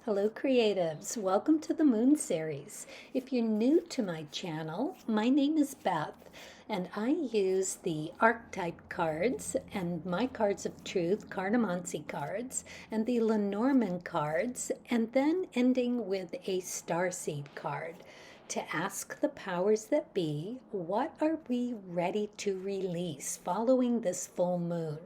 Hello creatives, welcome to the Moon series. If you're new to my channel, my name is Beth and I use the archetype cards and my cards of truth, cartomancy cards, and the Lenormand cards, and then ending with a starseed card to ask the powers that be, what are we ready to release following this full moon?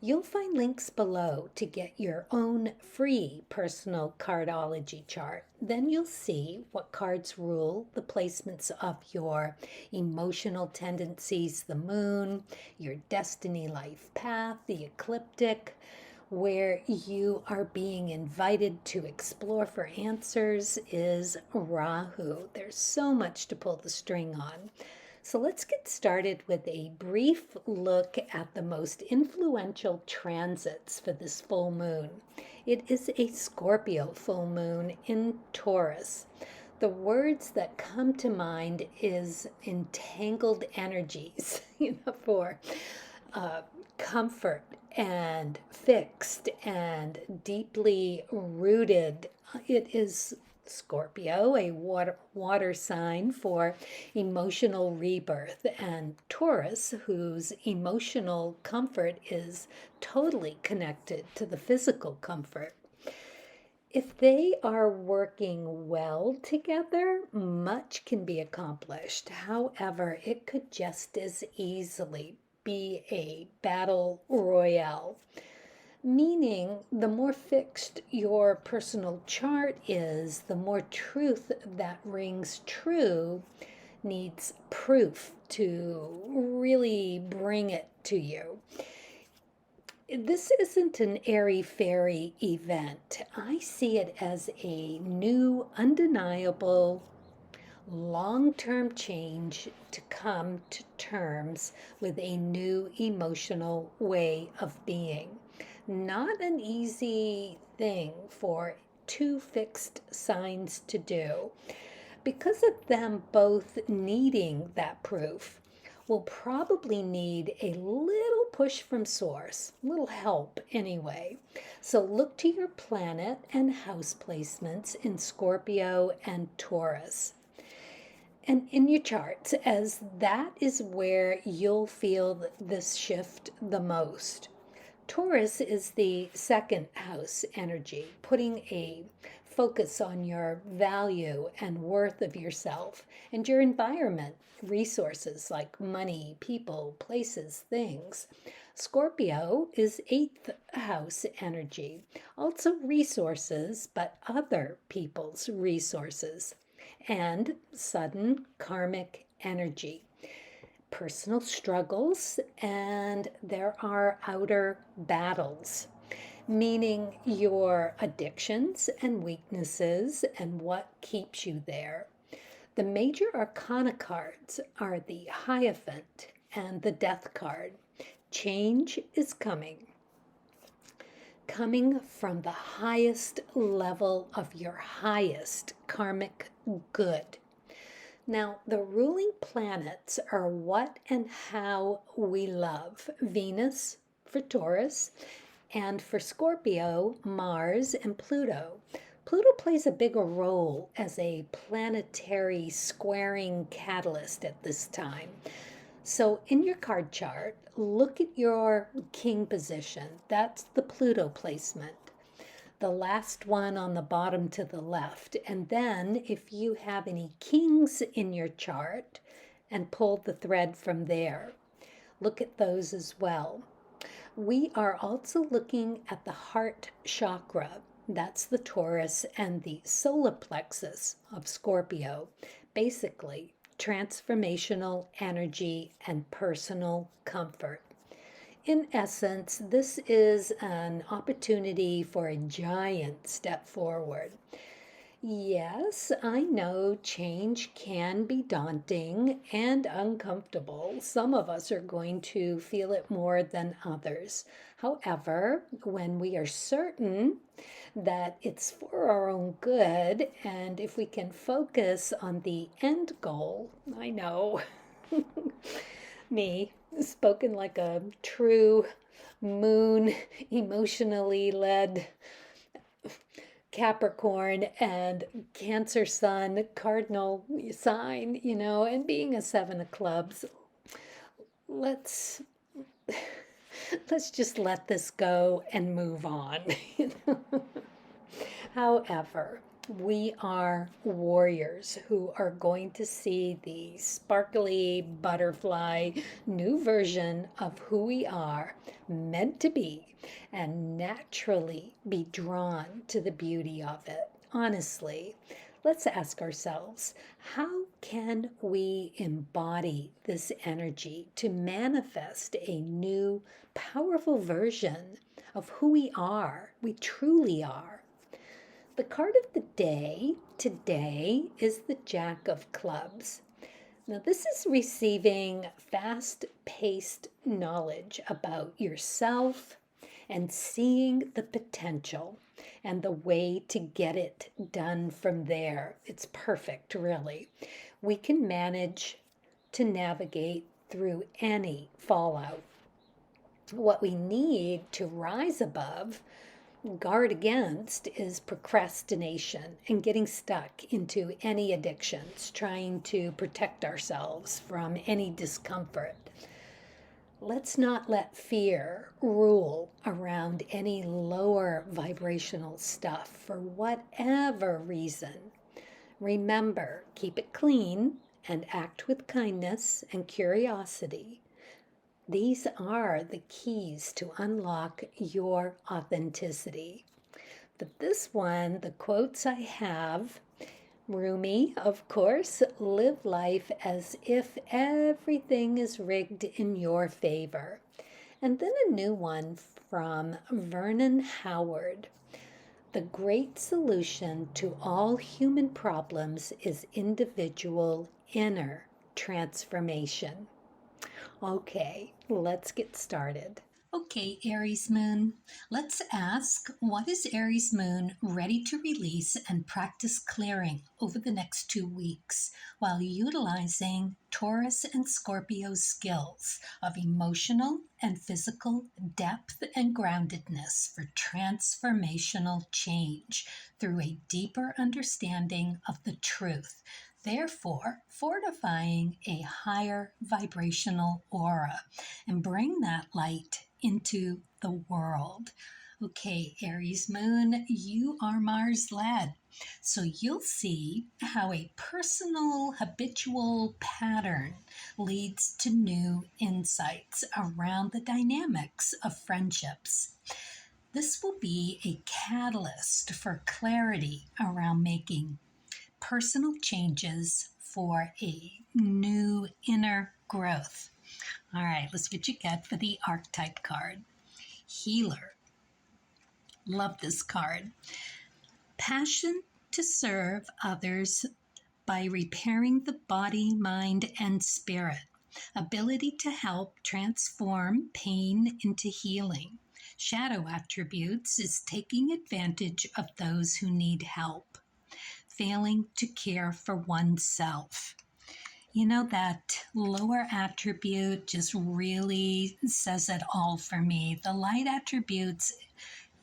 You'll find links below to get your own free personal cardology chart. Then you'll see what cards rule the placements of your emotional tendencies, the moon, your destiny life path, the ecliptic, where you are being invited to explore for answers is Rahu. There's so much to pull the string on. So let's get started with a brief look at the most influential transits for this full moon. It is a Scorpio full moon in Taurus. The words that come to mind is entangled energies, for comfort and fixed and deeply rooted. It is Scorpio, a water sign for emotional rebirth, and Taurus, whose emotional comfort is totally connected to the physical comfort. If they are working well together, much can be accomplished. However, it could just as easily be a battle royale, meaning the more fixed your personal chart is, the more truth that rings true needs proof to really bring it to you. This isn't an airy-fairy event. I see it as a new, undeniable, long-term change to come to terms with a new emotional way of being. Not an easy thing for two fixed signs to do. Because of them both needing that proof, we'll probably need a little push from source, a little help anyway. So look to your planet and house placements in Scorpio and Taurus and in your charts, as that is where you'll feel this shift the most. Taurus is the second house energy, putting a focus on your value and worth of yourself and your environment, resources like money, people, places, things. Scorpio is eighth house energy, also resources, but other people's resources, and sudden karmic energy, personal struggles, and there are outer battles, meaning your addictions and weaknesses and what keeps you there. The major arcana cards are the Hierophant and the Death card. Change is coming from the highest level of your highest karmic good. Now, the ruling planets are what and how we love. Venus for Taurus, and for Scorpio, Mars and Pluto. Pluto plays a bigger role as a planetary squaring catalyst at this time. So in your card chart, look at your king position. That's the Pluto placement. The last one on the bottom to the left. And then if you have any kings in your chart, and pull the thread from there, look at those as well. We are also looking at the heart chakra. That's the Taurus, and the solar plexus of Scorpio. Basically, transformational energy and personal comfort. In essence, this is an opportunity for a giant step forward. Yes, I know change can be daunting and uncomfortable. Some of us are going to feel it more than others. However, when we are certain that it's for our own good, and if we can focus on the end goal, I know, me, spoken like a true moon, emotionally led Capricorn and Cancer Sun, cardinal sign, and being a Seven of Clubs, let's let's just let this go and move on. However, we are warriors who are going to see the sparkly butterfly new version of who we are meant to be and naturally be drawn to the beauty of it. Honestly, let's ask ourselves, how can we embody this energy to manifest a new, powerful version of who we truly are? The card of the day today is the Jack of Clubs. Now, this is receiving fast-paced knowledge about yourself and seeing the potential and the way to get it done from there. It's perfect, really. We can manage to navigate through any fallout. What we need to rise above, guard against, is procrastination and getting stuck into any addictions, trying to protect ourselves from any discomfort. Let's not let fear rule around any lower vibrational stuff for whatever reason. Remember, keep it clean and act with kindness and curiosity. These are the keys to unlock your authenticity. But this one, the quotes I have, Rumi, of course, live life as if everything is rigged in your favor. And then a new one from Vernon Howard. The great solution to all human problems is individual inner transformation. Okay, let's get started. Okay, Aries Moon, let's ask, what is Aries Moon ready to release and practice clearing over the next 2 weeks while utilizing Taurus and Scorpio skills of emotional and physical depth and groundedness for transformational change through a deeper understanding of the truth, therefore fortifying a higher vibrational aura, and bring that light into the world. Okay, Aries Moon, you are Mars led. So you'll see how a personal habitual pattern leads to new insights around the dynamics of friendships. This will be a catalyst for clarity around making personal changes for a new inner growth. All right, let's see what you get for the archetype card. Healer. Love this card. Passion to serve others by repairing the body, mind, and spirit. Ability to help transform pain into healing. Shadow attributes is taking advantage of those who need help. Failing to care for oneself. That lower attribute just really says it all for me. The light attributes,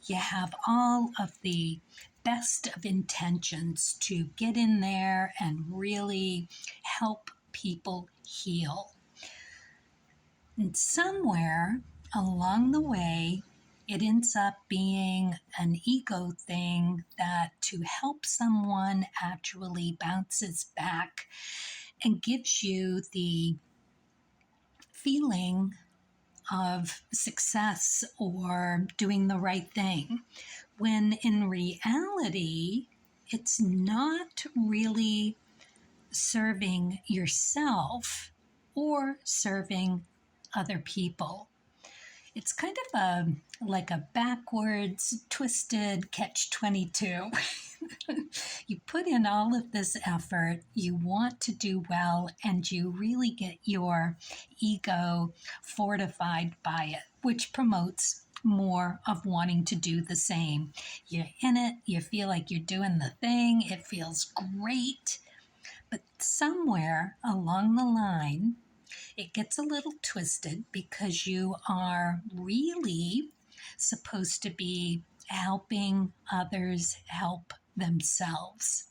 you have all of the best of intentions to get in there and really help people heal. And somewhere along the way, it ends up being an ego thing that to help someone actually bounces back and gives you the feeling of success or doing the right thing, when in reality, it's not really serving yourself or serving other people. It's kind of like a backwards, twisted catch-22. You put in all of this effort, you want to do well, and you really get your ego fortified by it, which promotes more of wanting to do the same. You're in it, you feel like you're doing the thing, it feels great, but somewhere along the line, it gets a little twisted because you are really supposed to be helping others help themselves.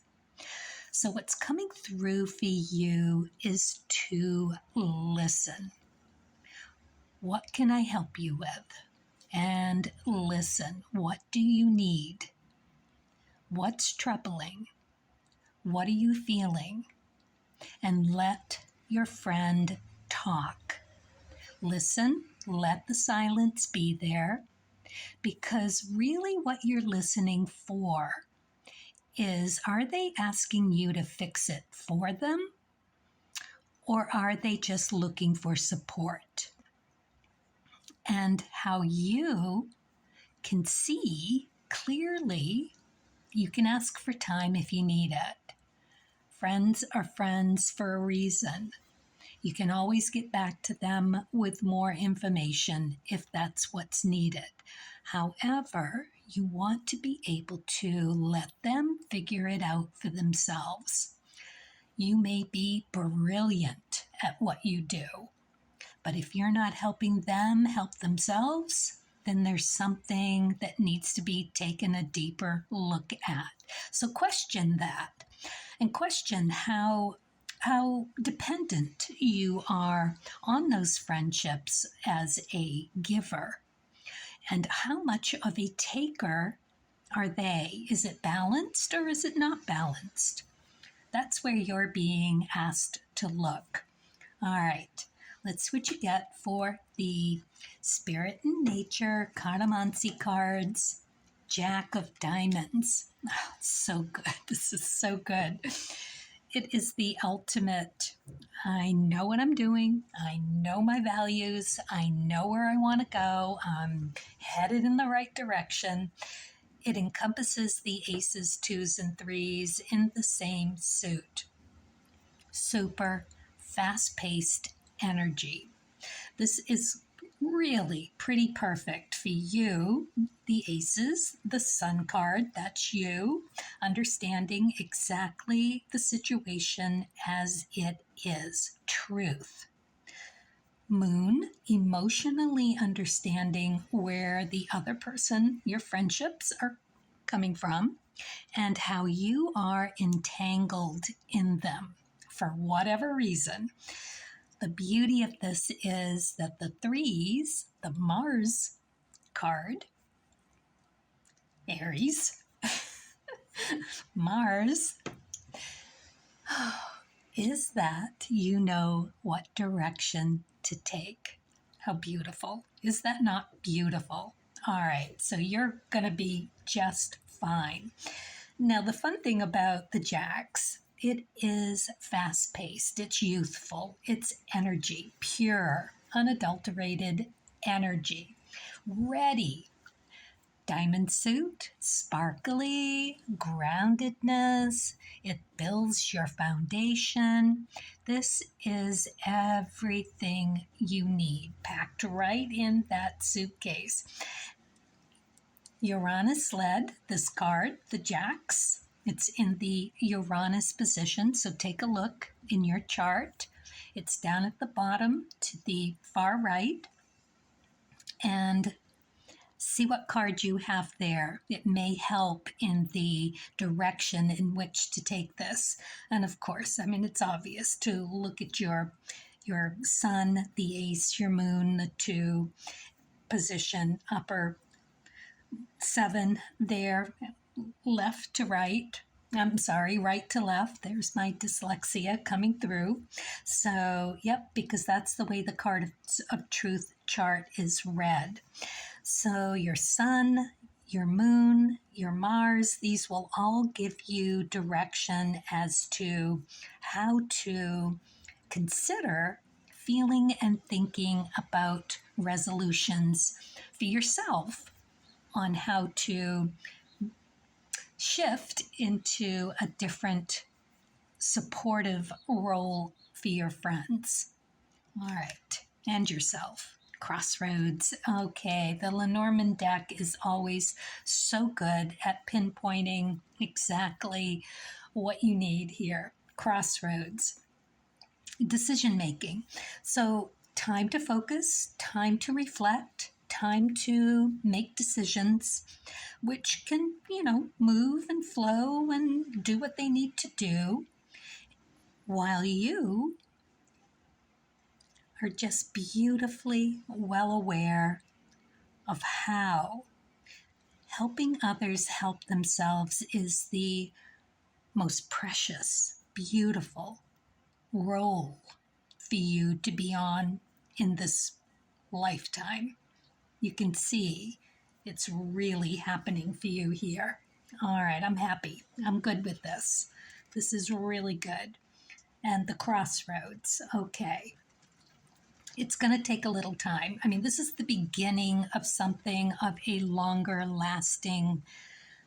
So what's coming through for you is to listen. What can I help you with? And listen. What do you need? What's troubling? What are you feeling? And let your friend talk. Listen, let the silence be there, because really what you're listening for is, are they asking you to fix it for them? Or are they just looking for support? And how you can see clearly, you can ask for time if you need it. Friends are friends for a reason. You can always get back to them with more information if that's what's needed. However, you want to be able to let them figure it out for themselves. You may be brilliant at what you do, but if you're not helping them help themselves, then there's something that needs to be taken a deeper look at. So question that, and question how dependent you are on those friendships as a giver, and how much of a taker are they? Is it balanced or is it not balanced? That's where you're being asked to look. All right, let's see what you get for the Spirit and Nature Cardamomcy cards. Jack of Diamonds. Oh, so good. This is so good. It is the ultimate, I know what I'm doing, I know my values, I know where I want to go, I'm headed in the right direction. It encompasses the aces, twos, and threes in the same suit. Super fast-paced energy. This is really pretty perfect for you, the aces, the sun card, that's you, understanding exactly the situation as it is, truth. Moon, emotionally understanding where the other person, your friendships, are coming from and how you are entangled in them for whatever reason. The beauty of this is that the threes, the Mars card, Aries, Mars, is that you know what direction to take. How beautiful. Is that not beautiful? All right, so you're going to be just fine. Now, the fun thing about the Jacks, it is fast-paced, it's youthful, it's energy, pure, unadulterated energy, ready. Diamond suit, sparkly, groundedness, it builds your foundation. This is everything you need, packed right in that suitcase. Uranus led this card, the Jacks. It's in the Uranus position, so take a look in your chart. It's down at the bottom to the far right. And see what card you have there. It may help in the direction in which to take this. And of course, I mean, it's obvious to look at your sun, the ace, your moon, the two, position, upper 7 there, left to right. I'm sorry, right to left. There's my dyslexia coming through. So, yep, because that's the way the card of truth chart is read. So your sun, your moon, your Mars, these will all give you direction as to how to consider feeling and thinking about resolutions for yourself on how to shift into a different supportive role for your friends. All right, and yourself. Crossroads. Okay, the Lenormand deck is always so good at pinpointing exactly what you need here. Crossroads. Decision making. So time to focus, time to reflect, time to make decisions, which can, move and flow and do what they need to do, while you are just beautifully well aware of how helping others help themselves is the most precious, beautiful role for you to be on in this lifetime. You can see it's really happening for you here. All right, I'm happy. I'm good with this. This is really good. And the crossroads, okay. It's going to take a little time. I mean, this is the beginning of something of a longer lasting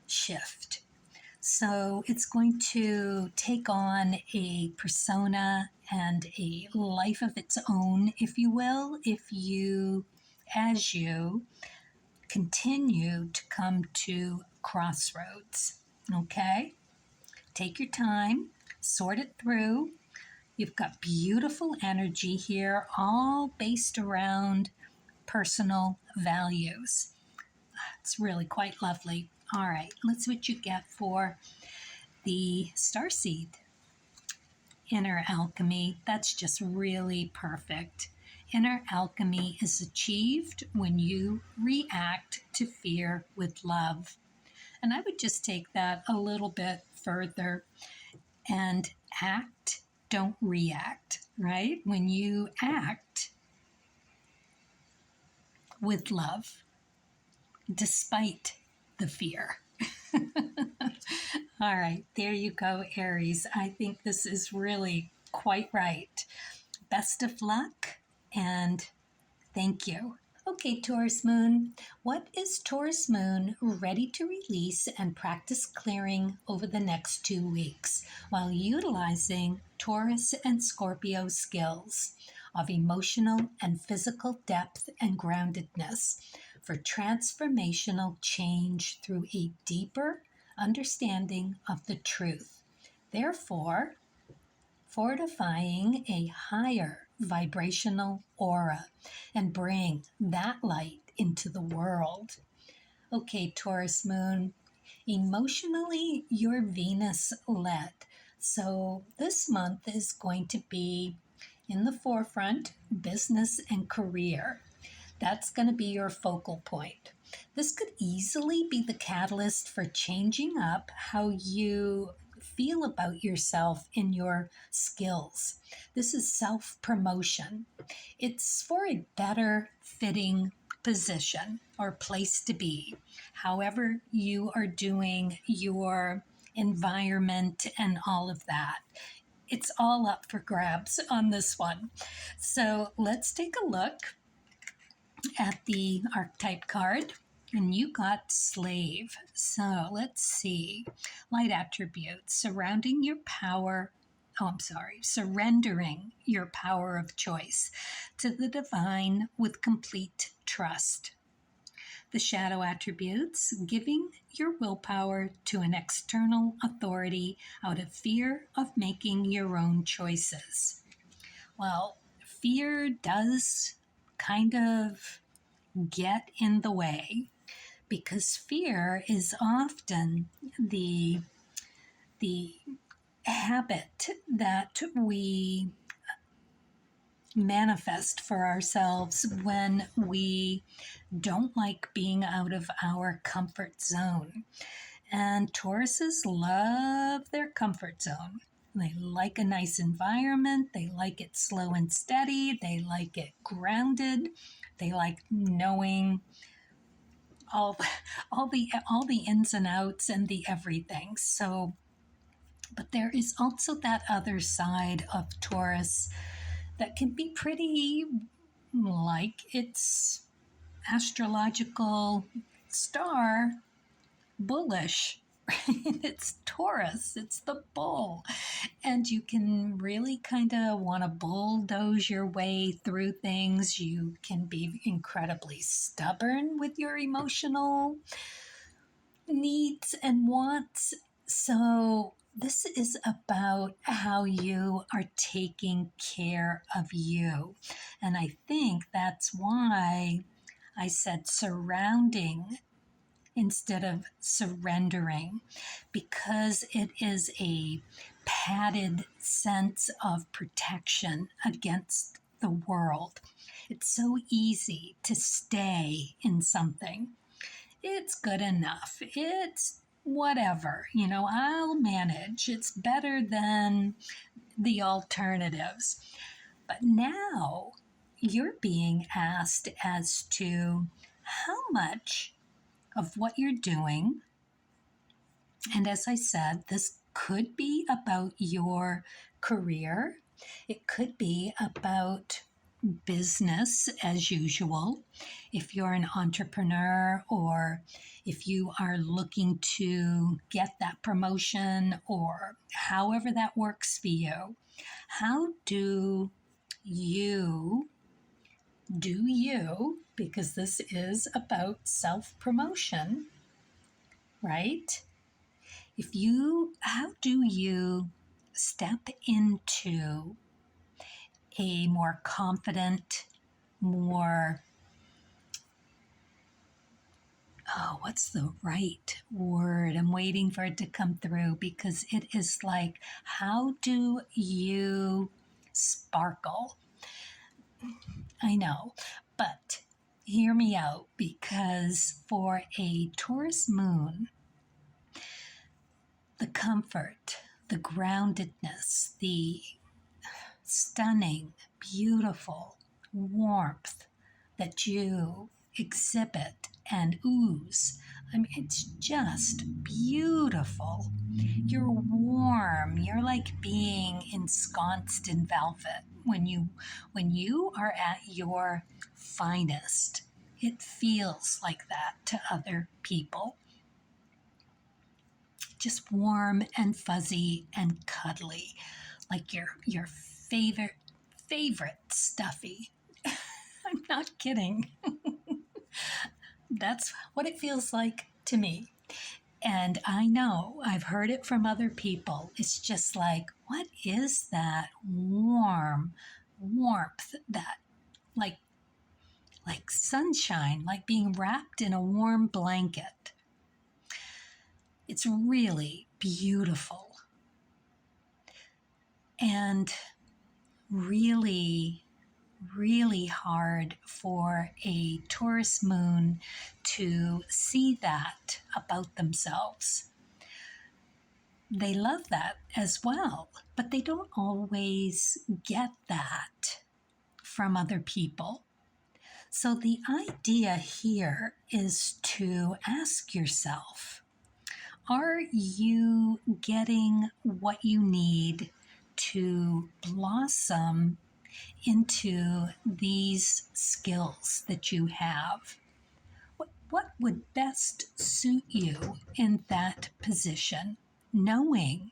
shift. So it's going to take on a persona and a life of its own, if you will, as you continue to come to crossroads. Okay? Take your time, sort it through. You've got beautiful energy here, all based around personal values. It's really quite lovely. All right, let's see what you get for the starseed. Inner alchemy, that's just really perfect. Inner alchemy is achieved when you react to fear with love. And I would just take that a little bit further and act, don't react, right? When you act with love, despite the fear. All right, there you go, Aries. I think this is really quite right. Best of luck and thank you. Okay, Taurus Moon, what is Taurus Moon ready to release and practice clearing over the next 2 weeks while utilizing Taurus and Scorpio skills of emotional and physical depth and groundedness for transformational change through a deeper understanding of the truth, therefore fortifying a higher vibrational aura and bring that light into the world. Okay, Taurus Moon, emotionally you're Venus led, so this month is going to be in the forefront, business and career. That's going to be your focal point. This could easily be the catalyst for changing up how you feel about yourself in your skills. This is self-promotion. It's for a better fitting position or place to be, however you are doing your environment and all of that. It's all up for grabs on this one. So let's take a look at the archetype card, and you got slave. So let's see. Light attributes, surrendering your power of choice to the divine with complete trust. The shadow attributes, giving your willpower to an external authority out of fear of making your own choices. Well, fear does kind of get in the way because fear is often the habit that we manifest for ourselves when we don't like being out of our comfort zone. And Tauruses love their comfort zone. They like a nice environment. They like it slow and steady. They like it grounded. They like knowing all the ins and outs and the everything. So, but there is also that other side of Taurus that can be pretty like its astrological star bullish. It's Taurus, it's the bull, and you can really kind of want to bulldoze your way through things. You can be incredibly stubborn with your emotional needs and wants. So this is about how you are taking care of you, and I think that's why I said surrounding instead of surrendering, because it is a padded sense of protection against the world. It's so easy to stay in something. It's good enough. It's whatever, I'll manage. It's better than the alternatives. But now you're being asked as to how much of what you're doing, and as I said, this could be about your career, it could be about business as usual, if you're an entrepreneur, or if you are looking to get that promotion, or however that works for you. How do you, because this is about self-promotion, right? How do you step into a more confident, more, what's the right word? I'm waiting for it to come through, because it is like, how do you sparkle? I know, but hear me out, because for a Taurus moon, the comfort, the groundedness, the stunning, beautiful warmth that you exhibit and ooze. I mean, it's just beautiful. You're warm. You're like being ensconced in velvet when you are at your finest. It feels like that to other people. Just warm and fuzzy and cuddly, like your favorite stuffy. I'm not kidding. That's what it feels like to me. And I know I've heard it from other people. It's just like, what is that warmth, that like sunshine, like being wrapped in a warm blanket? It's really beautiful and really, really hard for a Taurus moon to see that about themselves. They love that as well, but they don't always get that from other people. So the idea here is to ask yourself, are you getting what you need to blossom into these skills that you have? What would best suit you in that position? Knowing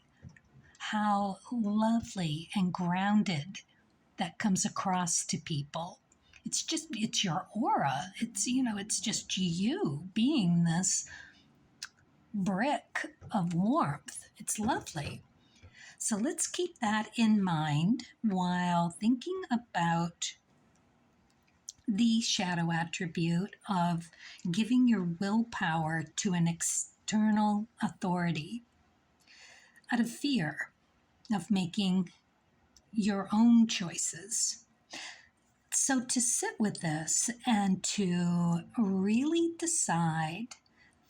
how lovely and grounded that comes across to people. It's your aura. It's just you being this brick of warmth. It's lovely. So let's keep that in mind while thinking about the shadow attribute of giving your willpower to an external authority out of fear of making your own choices. So to sit with this and to really decide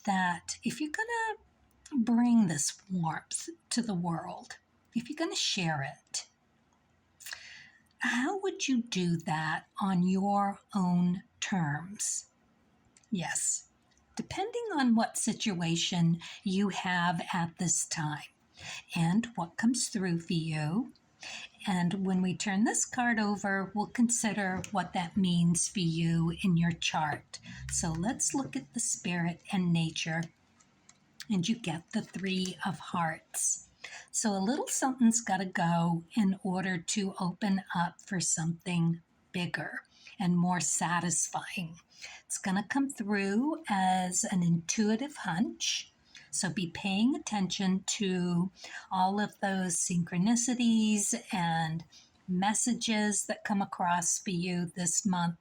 that if you're going to bring this warmth to the world, if you're going to share it, how would you do that on your own terms? Yes, depending on what situation you have at this time and what comes through for you. And when we turn this card over, we'll consider what that means for you in your chart. So let's look at the spirit and nature, and you get the 3 of Hearts. So a little something's got to go in order to open up for something bigger and more satisfying. It's going to come through as an intuitive hunch. So be paying attention to all of those synchronicities and messages that come across for you this month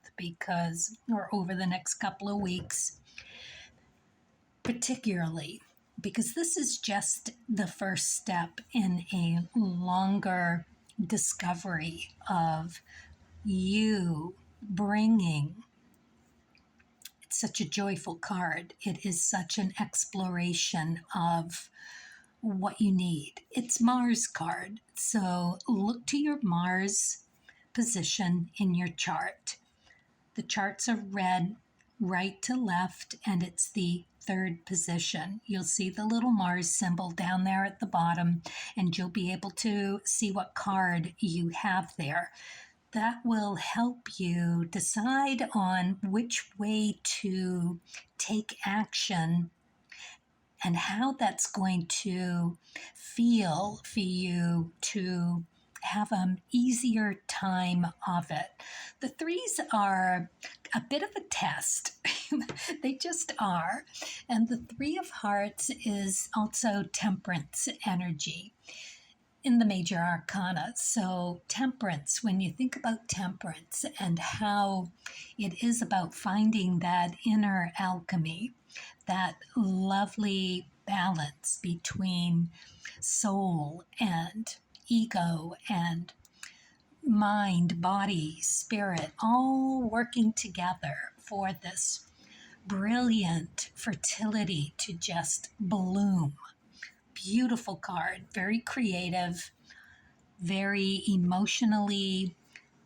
or over the next couple of weeks, particularly because this is just the first step in a longer discovery of you bringing. It's such a joyful card. It is such an exploration of what you need. It's Mars card. So look to your Mars position in your chart. The charts are read right to left, and it's the third position. You'll see the little Mars symbol down there at the bottom, and you'll be able to see what card you have there. That will help you decide on which way to take action and how that's going to feel for you to have an easier time of it. The threes are a bit of a test. They just are. And the Three of Hearts is also temperance energy in the major arcana. So temperance, when you think about temperance and how it is about finding that inner alchemy, that lovely balance between soul and ego and mind, body, spirit, all working together for this brilliant fertility to just bloom. Beautiful card, very creative, very emotionally,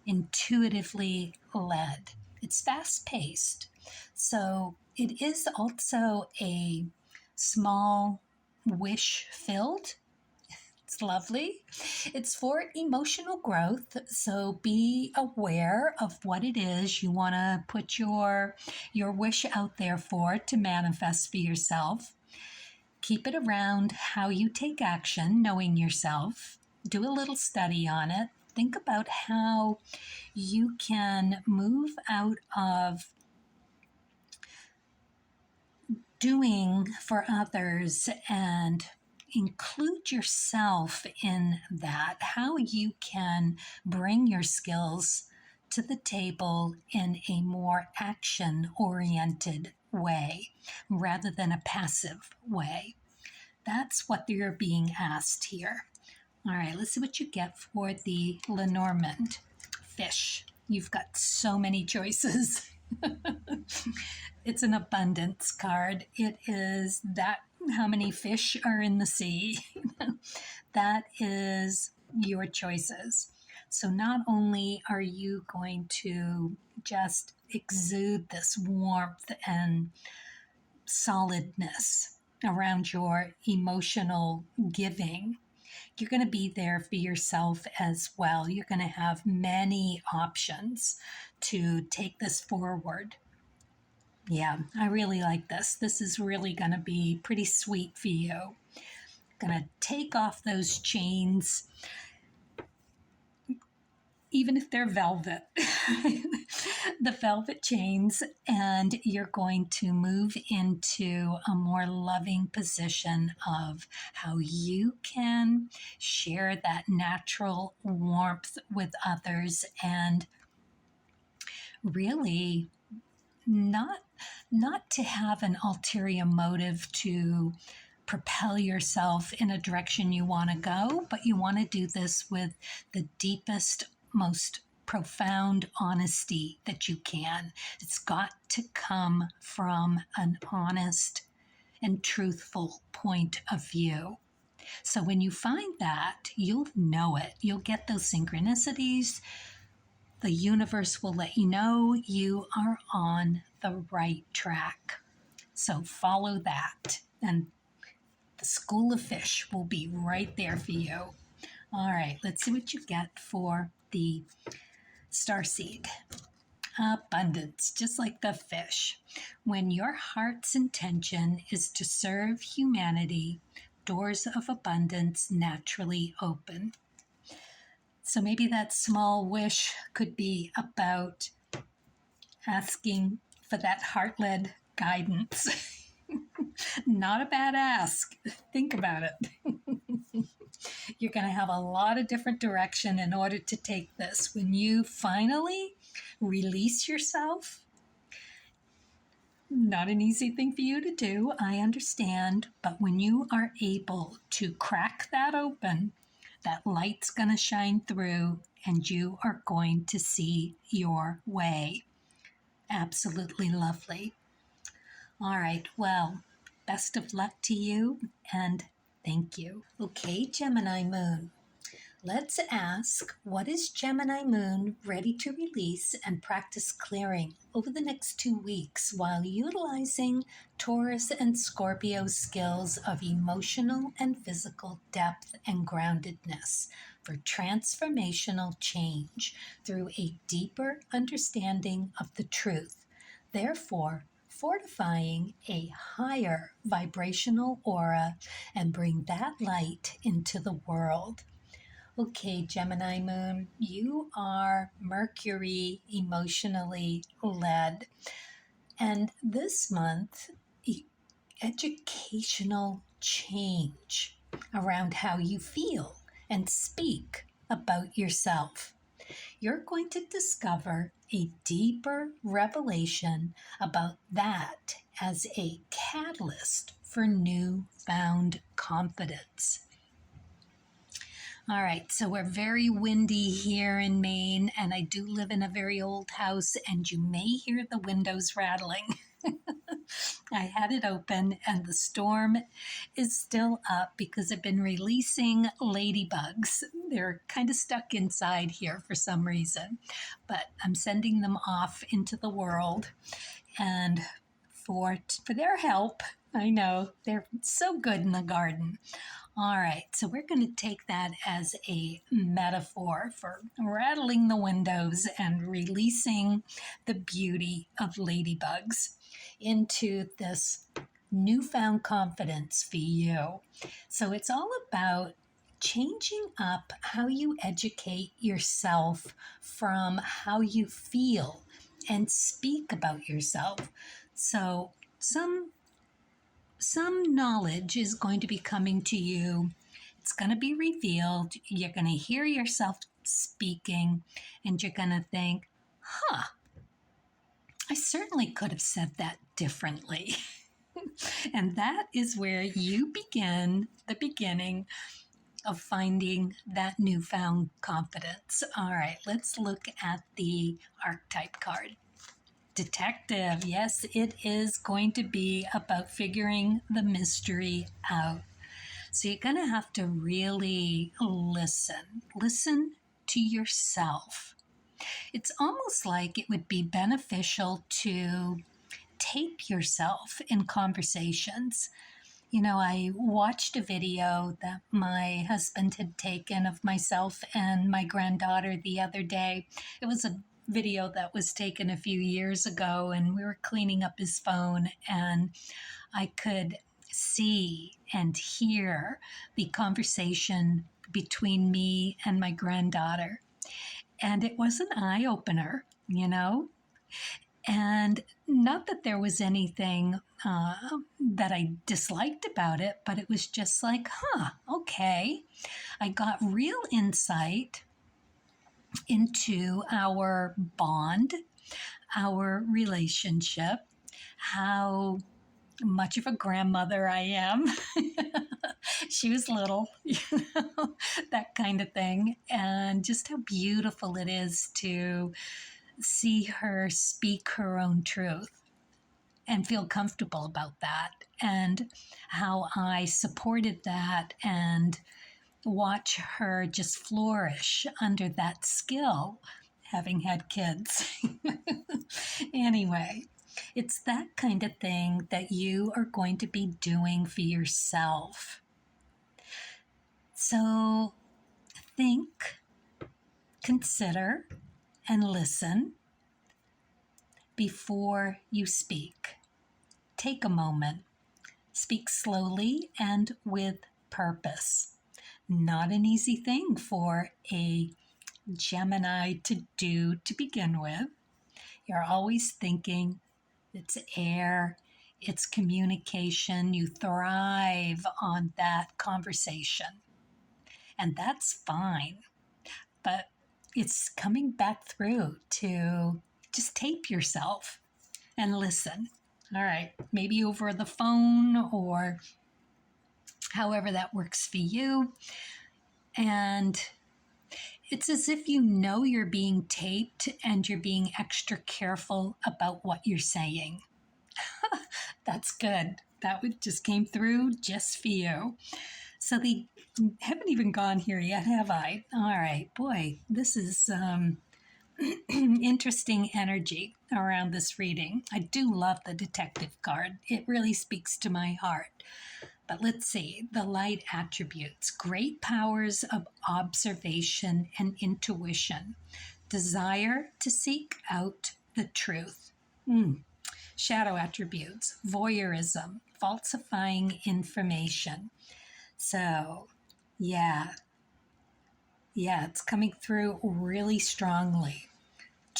intuitively led. It's fast paced. So it is also a small wish filled. It's lovely. It's for emotional growth. So be aware of what it is you want to put your wish out there for to manifest for yourself. Keep it around how you take action, knowing yourself. Do a little study on it. Think about how you can move out of doing for others and include yourself in that, how you can bring your skills to the table in a more action-oriented way rather than a passive way. That's what you're being asked here. All right, let's see what you get for the Lenormand fish. You've got so many choices. It's an abundance card. It is that how many fish are in the sea. That is your choices. So not only are you going to just exude this warmth and solidness around your emotional giving, you're going to be there for yourself as well. You're going to have many options to take this forward. Yeah, I really like this. This is really going to be pretty sweet for you. Going to take off those chains, even if they're velvet, the velvet chains, and you're going to move into a more loving position of how you can share that natural warmth with others and really not to have an ulterior motive to propel yourself in a direction you want to go, but you want to do this with the deepest, most profound honesty that you can. It's got to come from an honest and truthful point of view. So when you find that, you'll know it. You'll get those synchronicities. The universe will let you know you are on the right track. So follow that, and the School of Fish will be right there for you. All right, let's see what you get for the Starseed. Abundance, just like the fish. When your heart's intention is to serve humanity, doors of abundance naturally open. So maybe that small wish could be about asking for that heart-led guidance. Not a bad ask. Think about it. You're going to have a lot of different direction in order to take this. When you finally release yourself, not an easy thing for you to do, I understand, but when you are able to crack that open, that light's going to shine through and you are going to see your way. Absolutely lovely. All right, well, best of luck to you and thank you. Okay, Gemini Moon. Let's ask, what is Gemini Moon ready to release and practice clearing over the next 2 weeks while utilizing Taurus and Scorpio skills of emotional and physical depth and groundedness for transformational change through a deeper understanding of the truth, therefore fortifying a higher vibrational aura and bring that light into the world. Okay, Gemini Moon, you are Mercury emotionally led. And this month, educational change around how you feel and speak about yourself. You're going to discover a deeper revelation about that as a catalyst for newfound confidence. All right, so we're very windy here in Maine, and I do live in a very old house, and you may hear the windows rattling. I had it open, and the storm is still up because I've been releasing ladybugs. They're kind of stuck inside here for some reason, but I'm sending them off into the world, and for their help. I know, they're so good in the garden. All right, so we're going to take that as a metaphor for rattling the windows and releasing the beauty of ladybugs into this newfound confidence for you. So it's all about changing up how you educate yourself from how you feel and speak about yourself. So some knowledge is going to be coming to you. It's going to be revealed. You're going to hear yourself speaking, and you're going to think, I certainly could have said that differently. And that is where you begin the beginning of finding that newfound confidence. All right, let's look at the archetype card. Detective. Yes, it is going to be about figuring the mystery out. So you're going to have to really listen. Listen to yourself. It's almost like it would be beneficial to tape yourself in conversations. You know, I watched a video that my husband had taken of myself and my granddaughter the other day. It was a video that was taken a few years ago, and we were cleaning up his phone, and I could see and hear the conversation between me and my granddaughter. And it was an eye-opener, you know? And not that there was anything that I disliked about it, but it was just like, okay. I got real insight into our bond, our relationship, how much of a grandmother I am. She was little, that kind of thing. And just how beautiful it is to see her speak her own truth and feel comfortable about that, and how I supported that and watch her just flourish under that skill, having had kids. Anyway, it's that kind of thing that you are going to be doing for yourself. So think, consider, and listen before you speak. Take a moment. Speak slowly and with purpose. Not an easy thing for a Gemini to do to begin with. You're always thinking, it's air, it's communication. You thrive on that conversation. and that's fine. But it's coming back through to just tape yourself and listen. All right, maybe over the phone or however that works for you. And it's as if you know you're being taped and you're being extra careful about what you're saying. That's good. That just came through just for you. So they haven't even gone here yet, have I? All right, boy, this is interesting energy around this reading. I do love the detective card. It really speaks to my heart. But let's see, the light attributes, great powers of observation and intuition, desire to seek out the truth. Shadow attributes, voyeurism, falsifying information. So, yeah, it's coming through really strongly.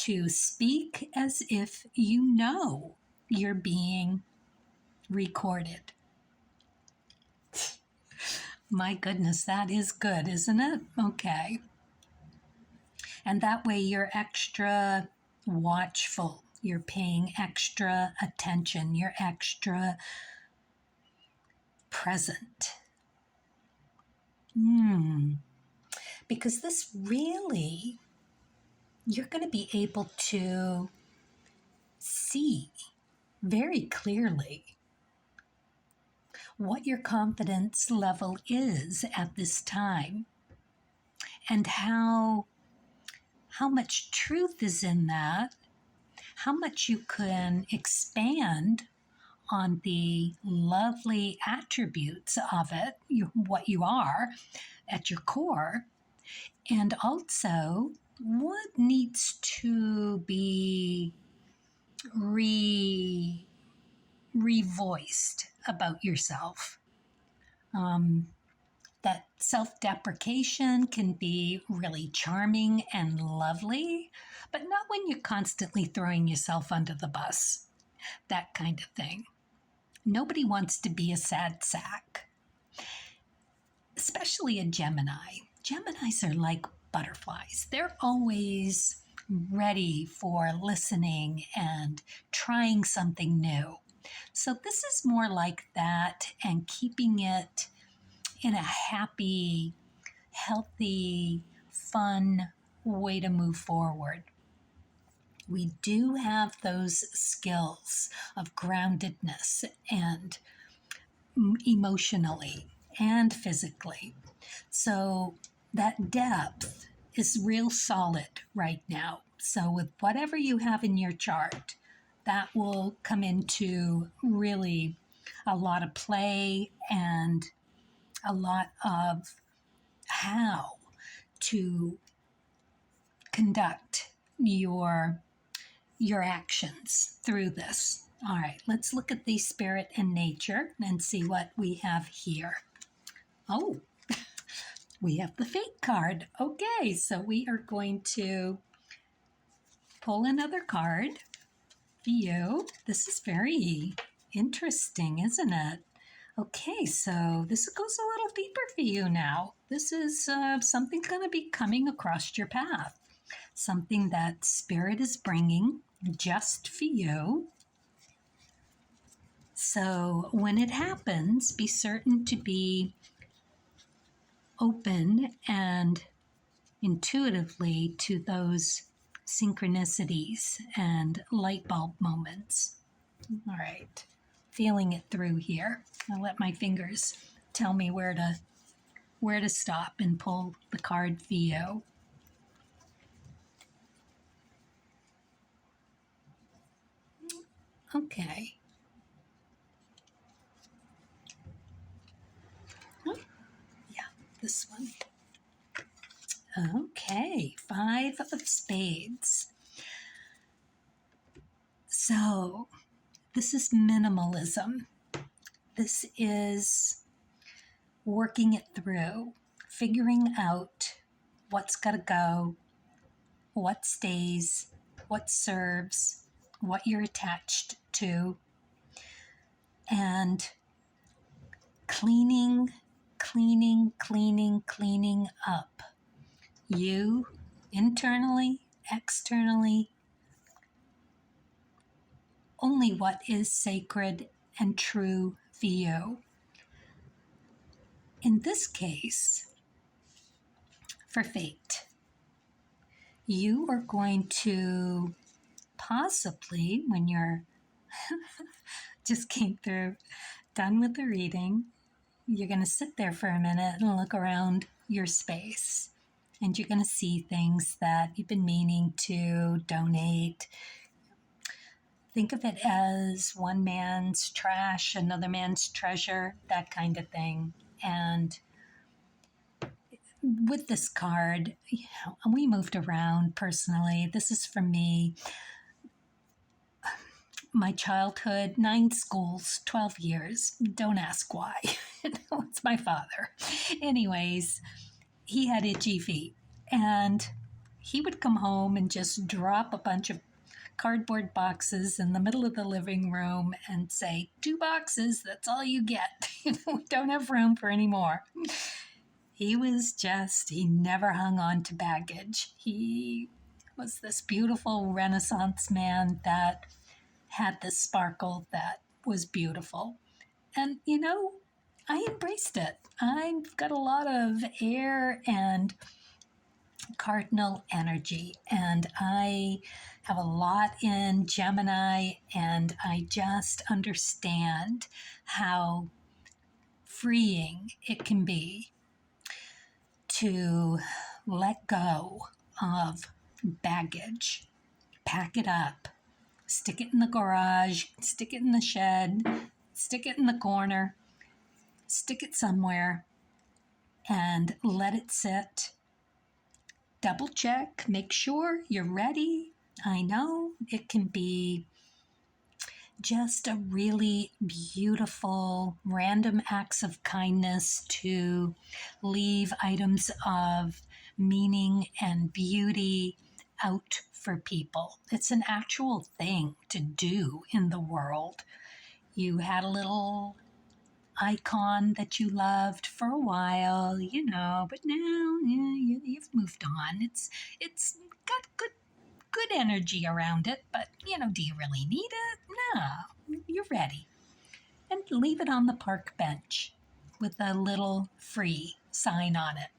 To speak as if you know you're being recorded. My goodness, that is good, isn't it? Okay. And that way you're extra watchful. You're paying extra attention. You're extra present. Because this really, you're going to be able to see very clearly what your confidence level is at this time and how much truth is in that, how much you can expand on the lovely attributes of it, what you are at your core, and also what needs to be revoiced about yourself. That self-deprecation can be really charming and lovely, but not when you're constantly throwing yourself under the bus. That kind of thing. Nobody wants to be a sad sack, especially a Gemini. Geminis are like butterflies. They're always ready for listening and trying something new. So this is more like that, and keeping it in a happy, healthy, fun way to move forward. We do have those skills of groundedness and emotionally and physically. So that depth is real solid right now. So with whatever you have in your chart, that will come into really a lot of play and a lot of how to conduct your actions through this. All right, let's look at the spirit and nature and see what we have here. Oh, we have the fate card. Okay, so we are going to pull another card for you. This is very interesting, isn't it? Okay, so this goes a little deeper for you now. This is something going to be coming across your path. Something that Spirit is bringing just for you. So when it happens, be certain to be open and intuitively to those synchronicities and light bulb moments. All right, feeling it through here. I'll let my fingers tell me where to stop and pull the card for you. Okay. Oh, yeah, this one. Okay, 5 of spades. So this is minimalism. This is working it through, figuring out what's got to go, what stays, what serves, what you're attached to, and cleaning cleaning, cleaning, cleaning up. You, internally, externally, only what is sacred and true for you. In this case, for fate, you are going to possibly, when you're just came through, done with the reading, you're going to sit there for a minute and look around your space. And you're going to see things that you've been meaning to donate. Think of it as one man's trash, another man's treasure, that kind of thing. And with this card, we moved around personally. This is from me. My childhood, 9 schools, 12 years. Don't ask why. It's my father. Anyways, he had itchy feet. And he would come home and just drop a bunch of cardboard boxes in the middle of the living room and say, 2 boxes, that's all you get. We don't have room for any more. He never hung on to baggage. He was this beautiful Renaissance man that had this sparkle that was beautiful. And, I embraced it. I've got a lot of air and cardinal energy, and I have a lot in Gemini, and I just understand how freeing it can be to let go of baggage, pack it up, stick it in the garage, stick it in the shed, stick it in the corner, stick it somewhere, and let it sit. Double check, make sure you're ready. I know it can be just a really beautiful random acts of kindness to leave items of meaning and beauty out for people. It's an actual thing to do in the world. You had a little icon that you loved for a while, but now you've moved on. It's got good energy around it, but do you really need it? No, you're ready. And leave it on the park bench with a little free sign on it,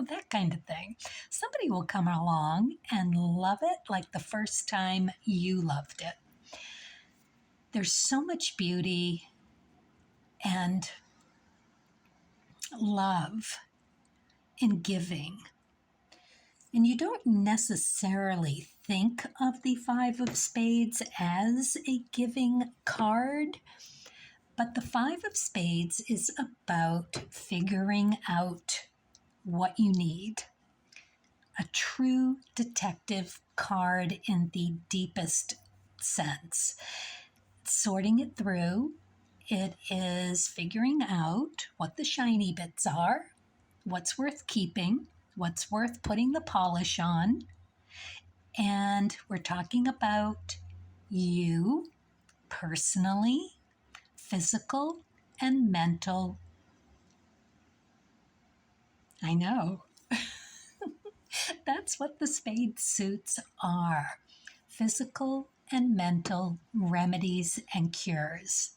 that kind of thing. Somebody will come along and love it like the first time you loved it. There's so much beauty and love in giving. And you don't necessarily think of the 5 of Spades as a giving card, but the 5 of Spades is about figuring out what you need. A true detective card in the deepest sense. Sorting it through, it is figuring out what the shiny bits are, what's worth keeping, what's worth putting the polish on. And we're talking about you personally, physical and mental. I know. That's what the spade suits are. Physical and mental remedies and cures.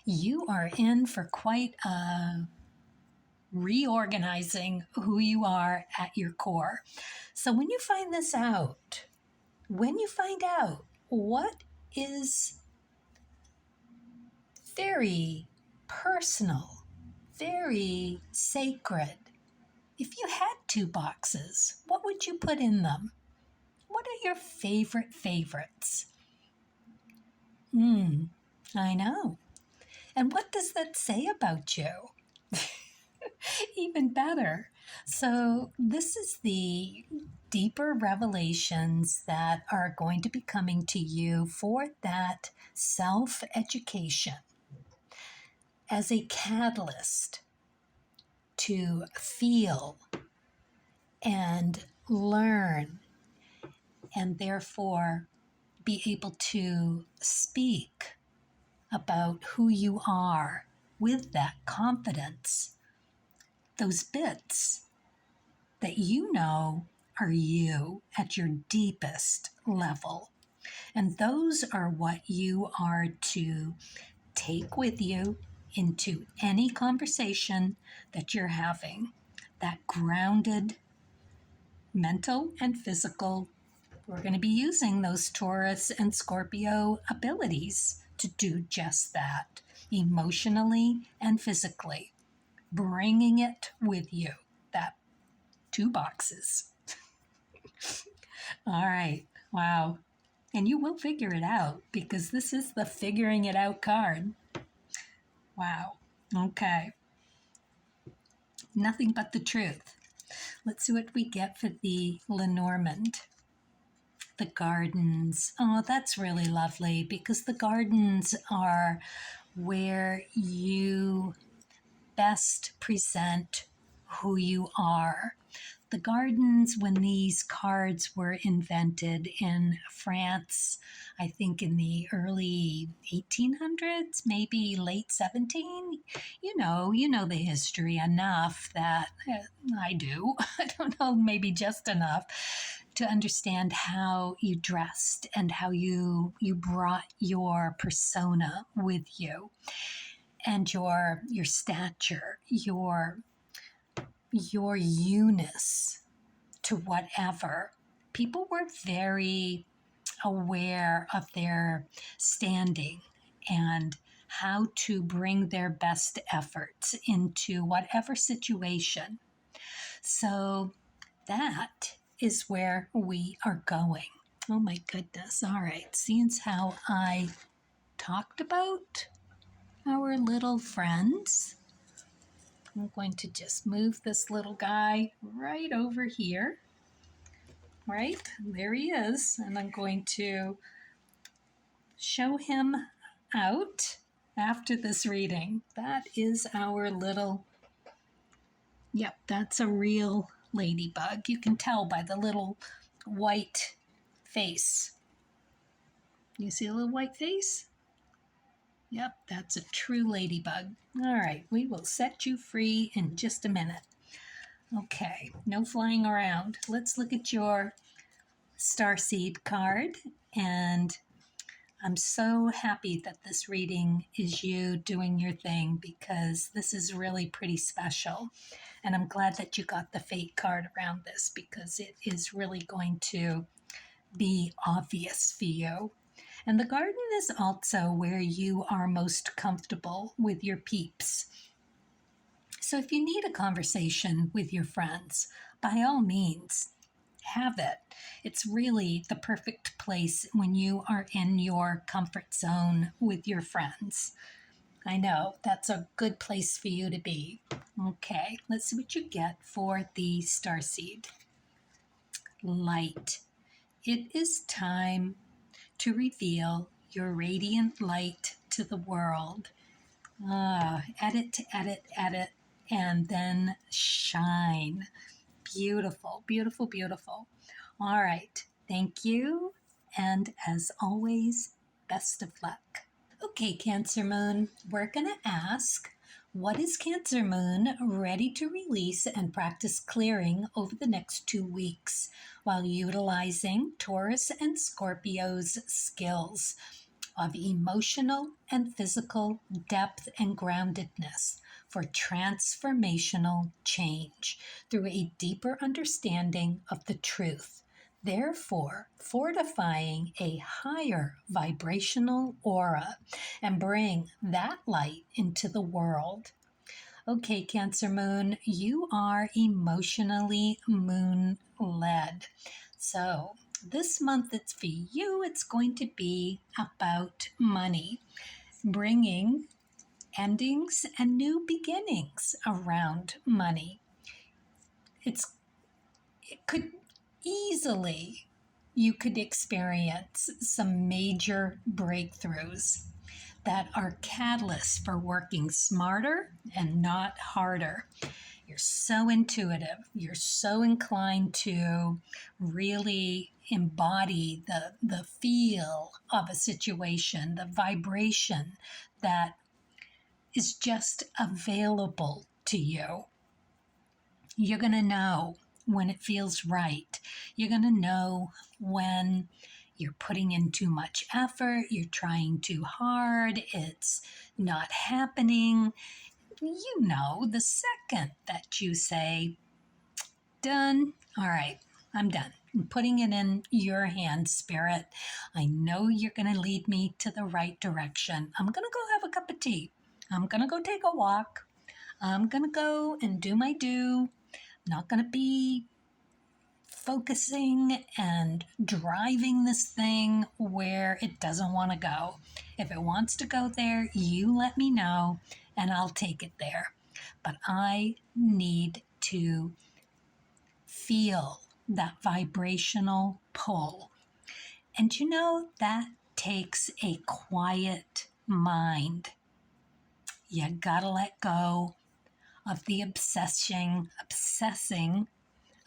You are in for quite a reorganizing who you are at your core. So when you find this out, when you find out what is very personal, very sacred, if you had 2 boxes, what would you put in them? What are your favorite favorites? I know. And what does that say about you? Even better. So this is the deeper revelations that are going to be coming to you for that self-education as a catalyst to feel and learn and therefore be able to speak about who you are with that confidence, those bits that you know are you at your deepest level. And those are what you are to take with you into any conversation that you're having. That grounded mental and physical, we're going to be using those Taurus and Scorpio abilities to do just that, emotionally and physically, bringing it with you. That 2 boxes. All right. Wow. And you will figure it out because this is the figuring it out card. Wow. Okay. Nothing but the truth. Let's see what we get for the Lenormand. The gardens. Oh, that's really lovely because the gardens are where you best present who you are. The gardens, when these cards were invented in France, I think in the early 1800s, maybe late 17, you know the history enough that I do. I don't know, maybe just enough to understand how you dressed and how you brought your persona with you and your stature, your eunice to whatever. People were very aware of their standing and how to bring their best efforts into whatever situation. So that is where we are going. Oh my goodness. All right. Seeing how I talked about our little friends, I'm going to just move this little guy right over here. Right? There he is. And I'm going to show him out after this reading. That is our little, yep, that's a real ladybug. You can tell by the little white face. You see a little white face? Yep, that's a true ladybug. All right, we will set you free in just a minute. Okay, no flying around. Let's look at your starseed card. And I'm so happy that this reading is you doing your thing because this is really pretty special. And I'm glad that you got the fate card around this because it is really going to be obvious for you. And the garden is also where you are most comfortable with your peeps. So if you need a conversation with your friends, by all means, have it. It's really the perfect place when you are in your comfort zone with your friends. I know, that's a good place for you to be. Okay, let's see what you get for the starseed. Light. It is time to reveal your radiant light to the world. Edit, edit, edit, and then shine. Beautiful, beautiful, beautiful. All right, thank you. And as always, best of luck. Okay, Cancer Moon, we're going to ask, what is Cancer Moon ready to release and practice clearing over the next 2 weeks while utilizing Taurus and Scorpio's skills of emotional and physical depth and groundedness for transformational change through a deeper understanding of the truth, therefore fortifying a higher vibrational aura and bring that light into the world. Okay, Cancer Moon, you are emotionally moon-led. So this month it's for you. It's going to be about money, bringing endings and new beginnings around money. It could easily, you could experience some major breakthroughs that are catalysts for working smarter and not harder. You're so intuitive. You're so inclined to really embody the feel of a situation, the vibration that is just available to you. You're going to know when it feels right. You're going to know when you're putting in too much effort, you're trying too hard, it's not happening. You know, the second that you say, done, all right, I'm done. I'm putting it in your hands, Spirit. I know you're going to lead me to the right direction. I'm going to go have a cup of tea. I'm going to go take a walk. I'm going to go and do my due. I'm not going to be focusing and driving this thing where it doesn't want to go. If it wants to go there, you let me know and I'll take it there. But I need to feel that vibrational pull. And you know, that takes a quiet mind. You gotta let go of the obsessing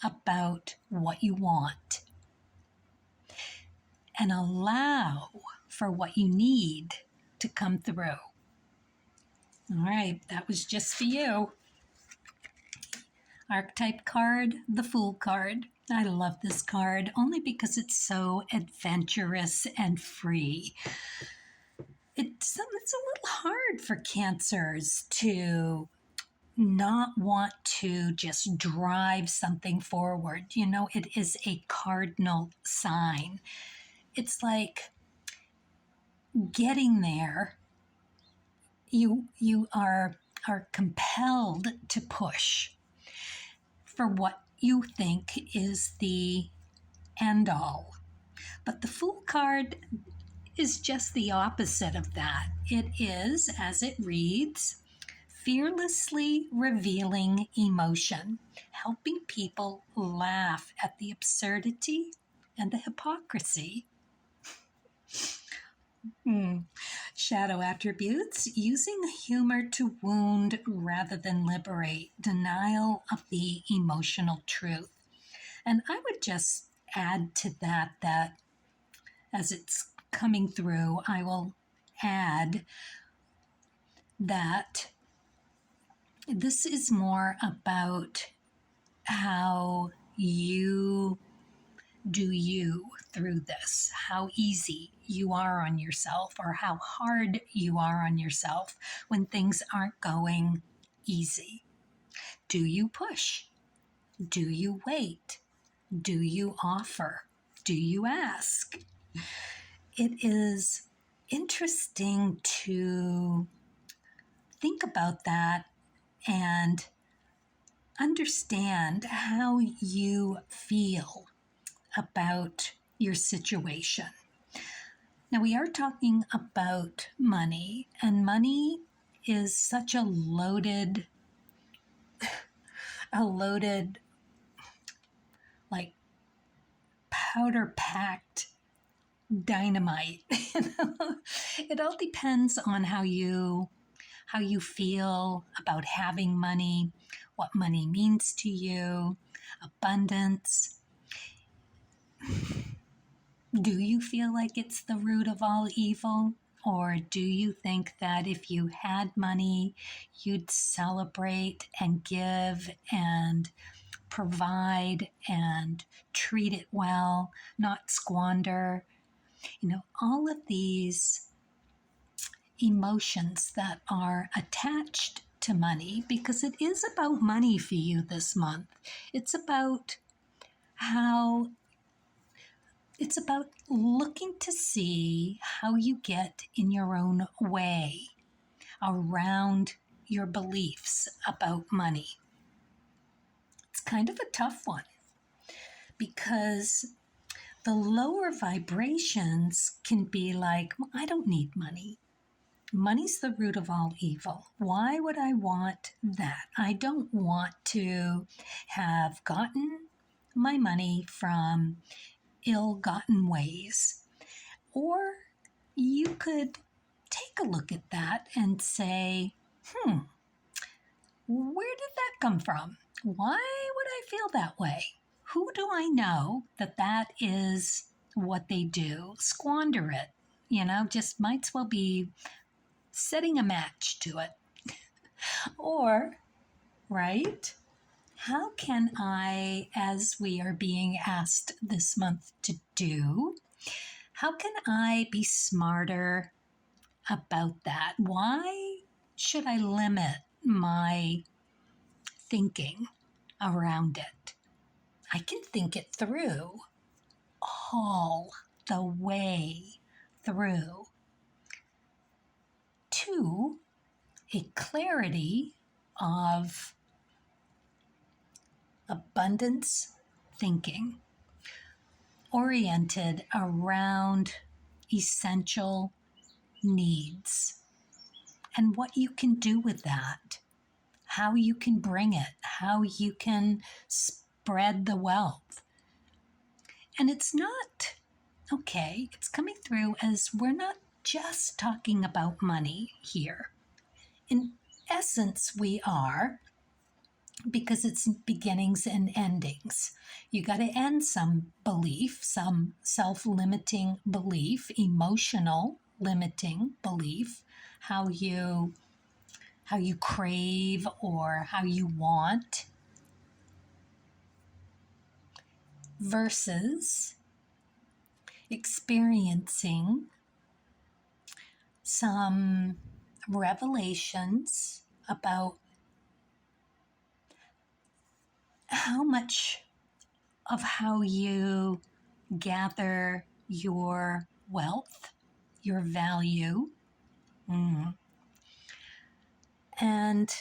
about what you want and allow for what you need to come through. All right, that was just for you. Archetype card, the Fool card. I love this card only because it's so adventurous and free. It's a little hard for Cancers to not want to just drive something forward. You know, it is a cardinal sign. It's like getting there. You are compelled to push for what you think is the end all. But the Fool card is just the opposite of that. It is, as it reads, fearlessly revealing emotion, helping people laugh at the absurdity and the hypocrisy. Shadow attributes, using humor to wound rather than liberate, denial of the emotional truth. And I would just add to that as it's coming through, I will add that this is more about how you do you through this, how easy you are on yourself or how hard you are on yourself when things aren't going easy. Do you push? Do you wait? Do you offer? Do you ask? It is interesting to think about that and understand how you feel about your situation. Now, we are talking about money, and money is such a loaded, like powder-packed dynamite. It all depends on how you feel about having money, what money means to you, abundance. Do you feel like it's the root of all evil? Or do you think that if you had money, you'd celebrate and give and provide and treat it well, not squander? You know, all of these emotions that are attached to money, because it is about money for you this month. It's about looking to see how you get in your own way around your beliefs about money. It's kind of a tough one because the lower vibrations can be like, well, I don't need money. Money's the root of all evil. Why would I want that? I don't want to have gotten my money from ill-gotten ways. Or you could take a look at that and say, where did that come from? Why would I feel that way? Who do I know that is what they do? Squander it, just might as well be setting a match to it. Or, right? How can I, as we are being asked this month to do, how can I be smarter about that? Why should I limit my thinking around it? I can think it through all the way through to a clarity of abundance thinking oriented around essential needs and what you can do with that, how you can bring it, how you can spread the wealth. And it's not, okay, it's coming through as we're not just talking about money here. In essence, we are, because it's beginnings and endings. You got to end some belief, some self-limiting belief, emotional limiting belief, how you crave or how you want, versus experiencing some revelations about how much of how you gather your wealth, your value, and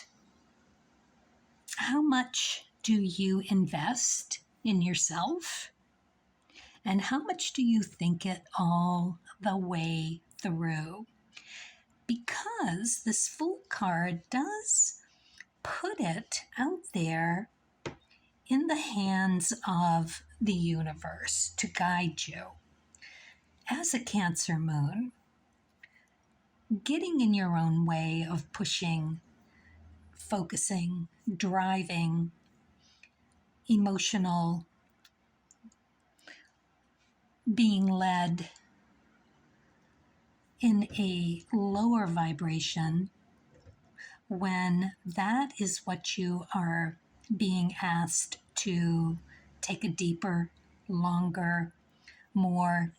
how much do you invest in yourself, and how much do you think it all the way through? Because this Fool card does put it out there in the hands of the universe to guide you. As a Cancer moon, getting in your own way of pushing, focusing, driving, emotional, being led in a lower vibration, when that is what you are being asked to take a deeper, longer, more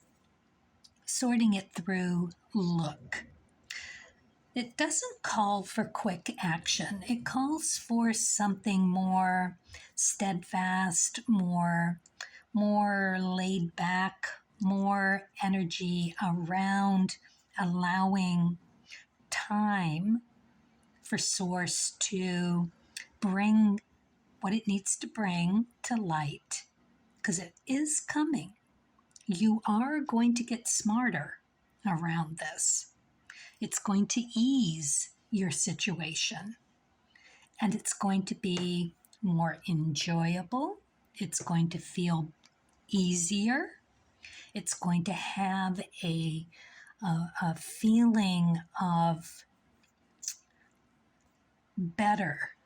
sorting it through look. It doesn't call for quick action. It calls for something more steadfast, more laid back, more energy around allowing time for Source to bring what it needs to bring to light, because it is coming. You are going to get smarter around this. It's going to ease your situation, and it's going to be more enjoyable. It's going to feel easier. It's going to have a feeling of betterment.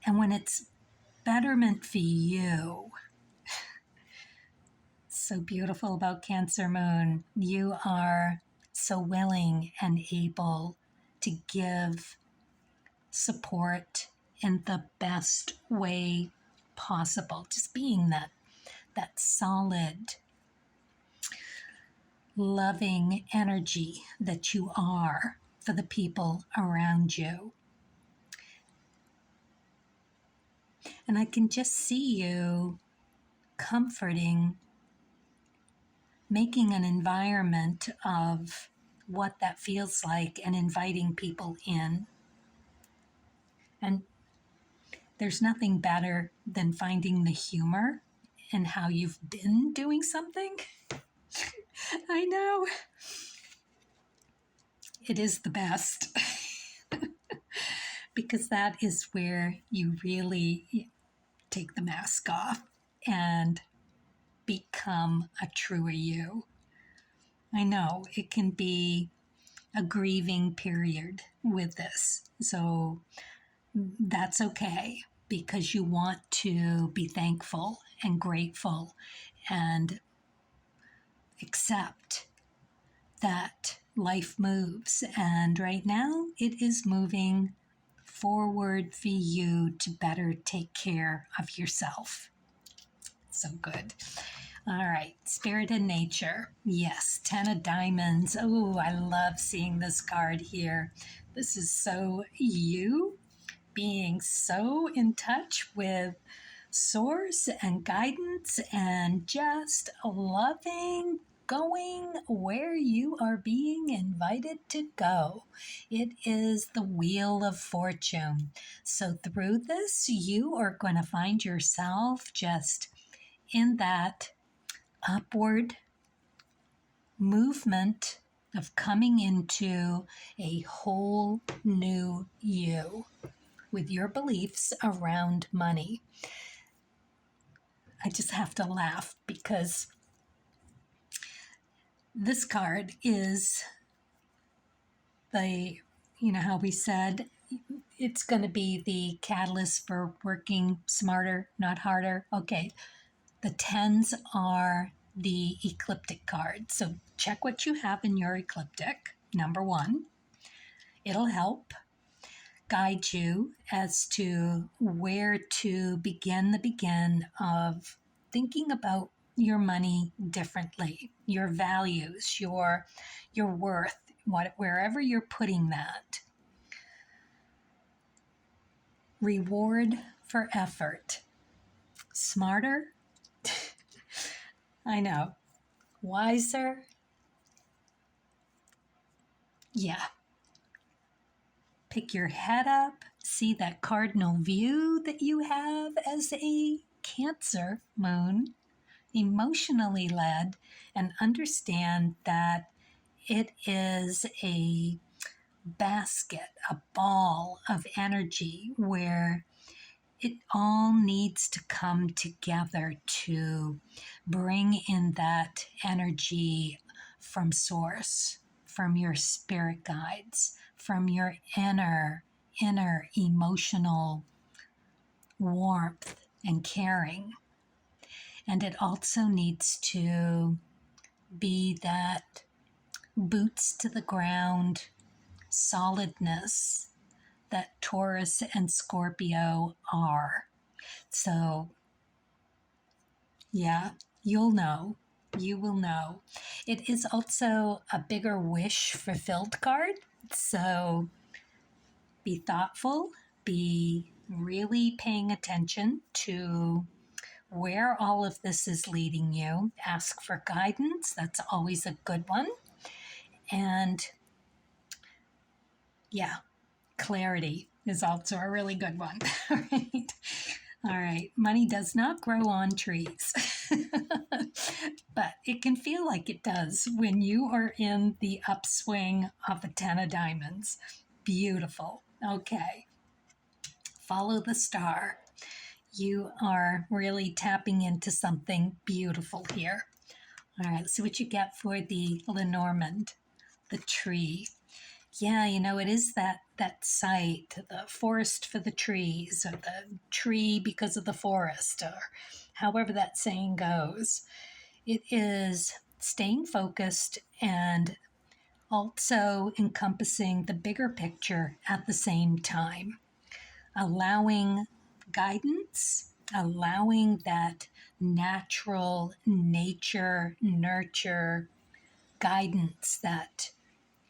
And when it's betterment for you, so beautiful about Cancer moon, you are so willing and able to give support in the best way possible. Just being that solid, loving energy that you are for the people around you. And I can just see you comforting, making an environment of what that feels like and inviting people in. And there's nothing better than finding the humor in how you've been doing something. I know. It is the best. Because that is where you really take the mask off and become a truer you. I know it can be a grieving period with this. So that's okay, because you want to be thankful and grateful and accept that life moves. And right now it is moving forward for you to better take care of yourself. So good. All right, Spirit and Nature. Yes, Ten of Diamonds. Oh, I love seeing this card here. This is so you, being so in touch with source and guidance and just loving going where you are being invited to go. It is the Wheel of Fortune. So through this, you are going to find yourself just in that upward movement of coming into a whole new you with your beliefs around money. I just have to laugh because this card is the, how we said it's going to be the catalyst for working smarter, not harder. Okay, the tens are the ecliptic card. So check what you have in your ecliptic, number one. It'll help guide you as to where to begin of thinking about your money differently, your values, your worth, wherever you're putting that. Reward for effort. Smarter? I know. Wiser? Yeah. Pick your head up, see that cardinal view that you have as a Cancer moon, emotionally led, and understand that it is a basket, a ball of energy where it all needs to come together to bring in that energy from source, from your spirit guides, from your inner emotional warmth and caring. And it also needs to be that boots to the ground solidness that Taurus and Scorpio are. So, yeah, you'll know. You will know. It is also a bigger wish fulfilled card. So, be thoughtful, be really paying attention to where all of this is leading you. Ask for guidance. That's always a good one. And yeah, clarity is also a really good one. All right. All right. Money does not grow on trees, but it can feel like it does when you are in the upswing of the Ten of Diamonds. Beautiful. Okay. Follow the star. You are really tapping into something beautiful here. All right. Let's see what you get for the Lenormand, the tree. Yeah, it is that site, the forest for the trees, or the tree because of the forest, or however that saying goes. It is staying focused and also encompassing the bigger picture at the same time, allowing guidance, allowing that natural nature, nurture guidance that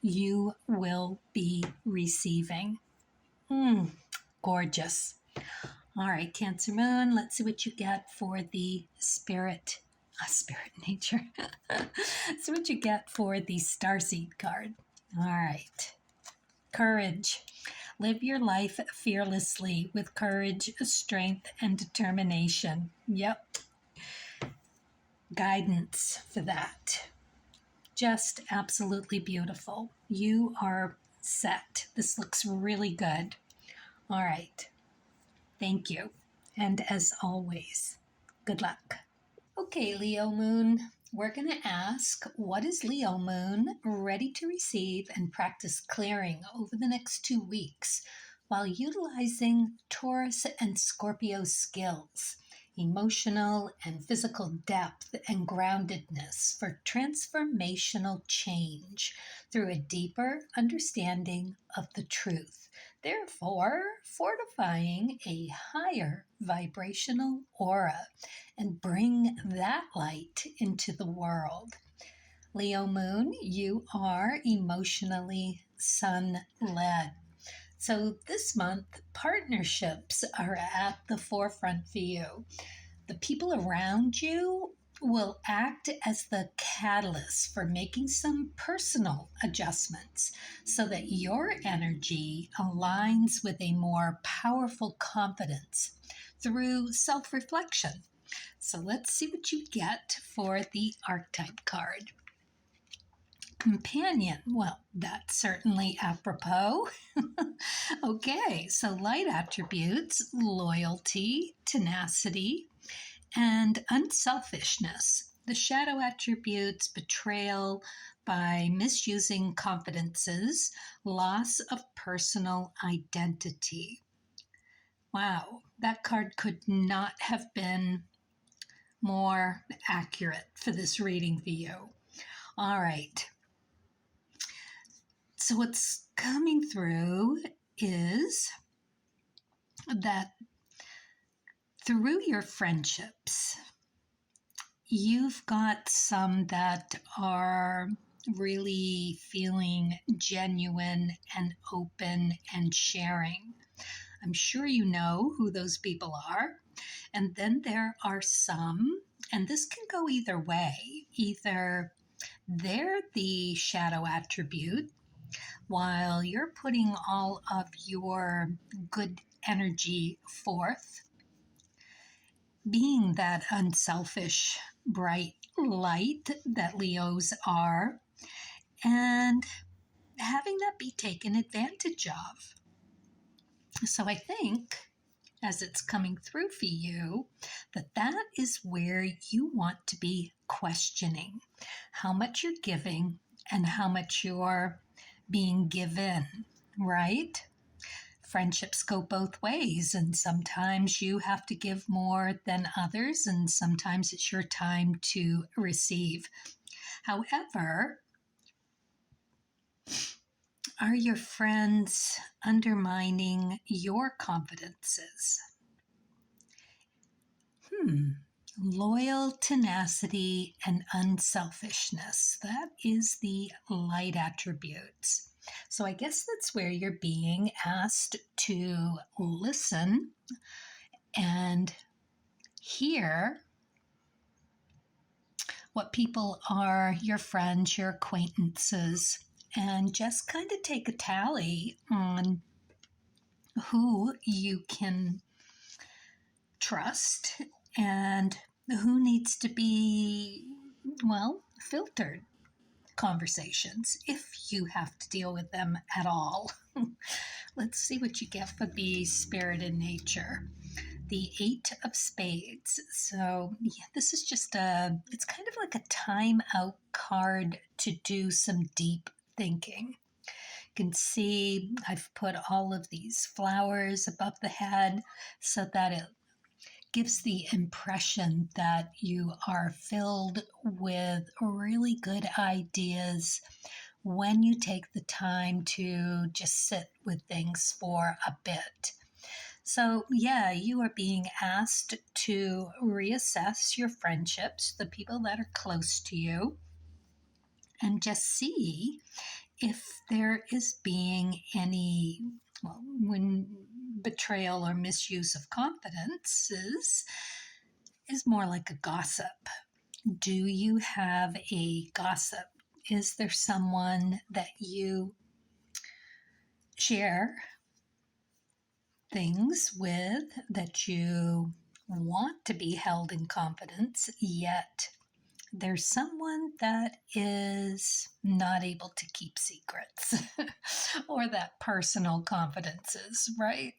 you will be receiving. Gorgeous. All right, Cancer Moon, let's see what you get for the spirit nature. See what you get for the Starseed card. All right. Courage. Live your life fearlessly with courage, strength, and determination. Yep. Guidance for that. Just absolutely beautiful. You are set. This looks really good. All right. Thank you. And as always, good luck. Okay, Leo Moon, we're going to ask, what is Leo Moon ready to receive and practice clearing over the next 2 weeks while utilizing Taurus and Scorpio skills? emotional and physical depth and groundedness for transformational change through a deeper understanding of the truth, therefore fortifying a higher vibrational aura and bring that light into the world. Leo Moon, you are emotionally sun-led. So this month, partnerships are at the forefront for you. The people around you will act as the catalyst for making some personal adjustments so that your energy aligns with a more powerful confidence through self-reflection. So let's see what you get for the archetype card. Companion, well, that's certainly apropos. Okay, so light attributes, loyalty, tenacity, and unselfishness. The shadow attributes, betrayal by misusing confidences, loss of personal identity. Wow, that card could not have been more accurate for this reading for you. All right. So what's coming through is that through your friendships, you've got some that are really feeling genuine and open and sharing. I'm sure you know who those people are. And then there are some, and this can go either way. Either they're the shadow attribute, while you're putting all of your good energy forth, being that unselfish, bright light that Leos are, and having that be taken advantage of. So I think, as it's coming through for you, that is where you want to be questioning how much you're giving and how much you're being given, right? Friendships go both ways, and sometimes you have to give more than others, and sometimes it's your time to receive. However, are your friends undermining your confidences? Loyal tenacity and unselfishness. That is the light attributes. So I guess that's where you're being asked to listen and hear what people are, your friends, your acquaintances, and just kind of take a tally on who you can trust and who needs to be, well, filtered conversations if you have to deal with them at all. Let's see what you get for the spirit in nature. The 8 of Spades. So yeah, this is just it's kind of like a time out card to do some deep thinking. You can see I've put all of these flowers above the head so that it gives the impression that you are filled with really good ideas when you take the time to just sit with things for a bit. So yeah, you are being asked to reassess your friendships, the people that are close to you, and just see if there is being any, well, when betrayal or misuse of confidence is more like a gossip. Do you have a gossip? Is there someone that you share things with that you want to be held in confidence, yet there's someone that is not able to keep secrets or that personal confidences, right?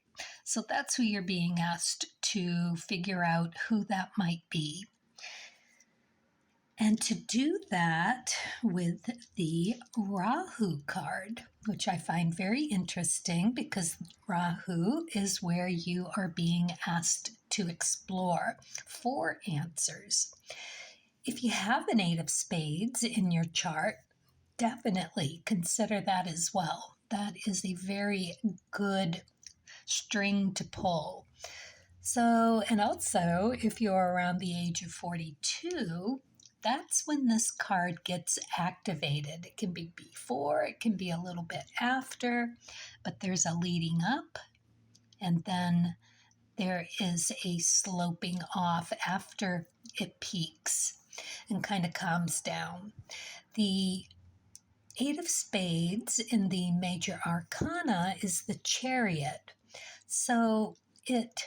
So that's who you're being asked to figure out who that might be. And to do that with the Rahu card, which I find very interesting because Rahu is where you are being asked to explore for answers. If you have an 8 of spades in your chart, definitely consider that as well. That is a very good string to pull. So, and also, if you're around the age of 42, that's when this card gets activated. It can be before, it can be a little bit after, but there's a leading up, and then there is a sloping off after it peaks and kind of calms down. The 8 of spades in the major arcana is the Chariot. So it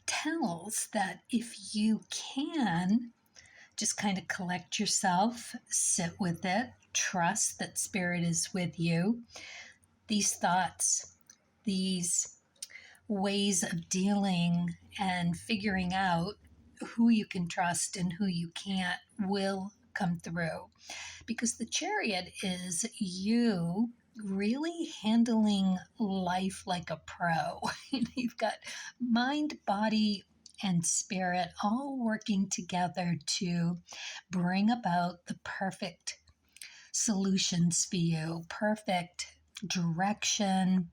tells that if you can just kind of collect yourself, sit with it, trust that Spirit is with you, these thoughts, these ways of dealing and figuring out who you can trust and who you can't will come through. Because the Chariot is you really handling life like a pro. You've got mind, body, and spirit all working together to bring about the perfect solutions for you, perfect direction,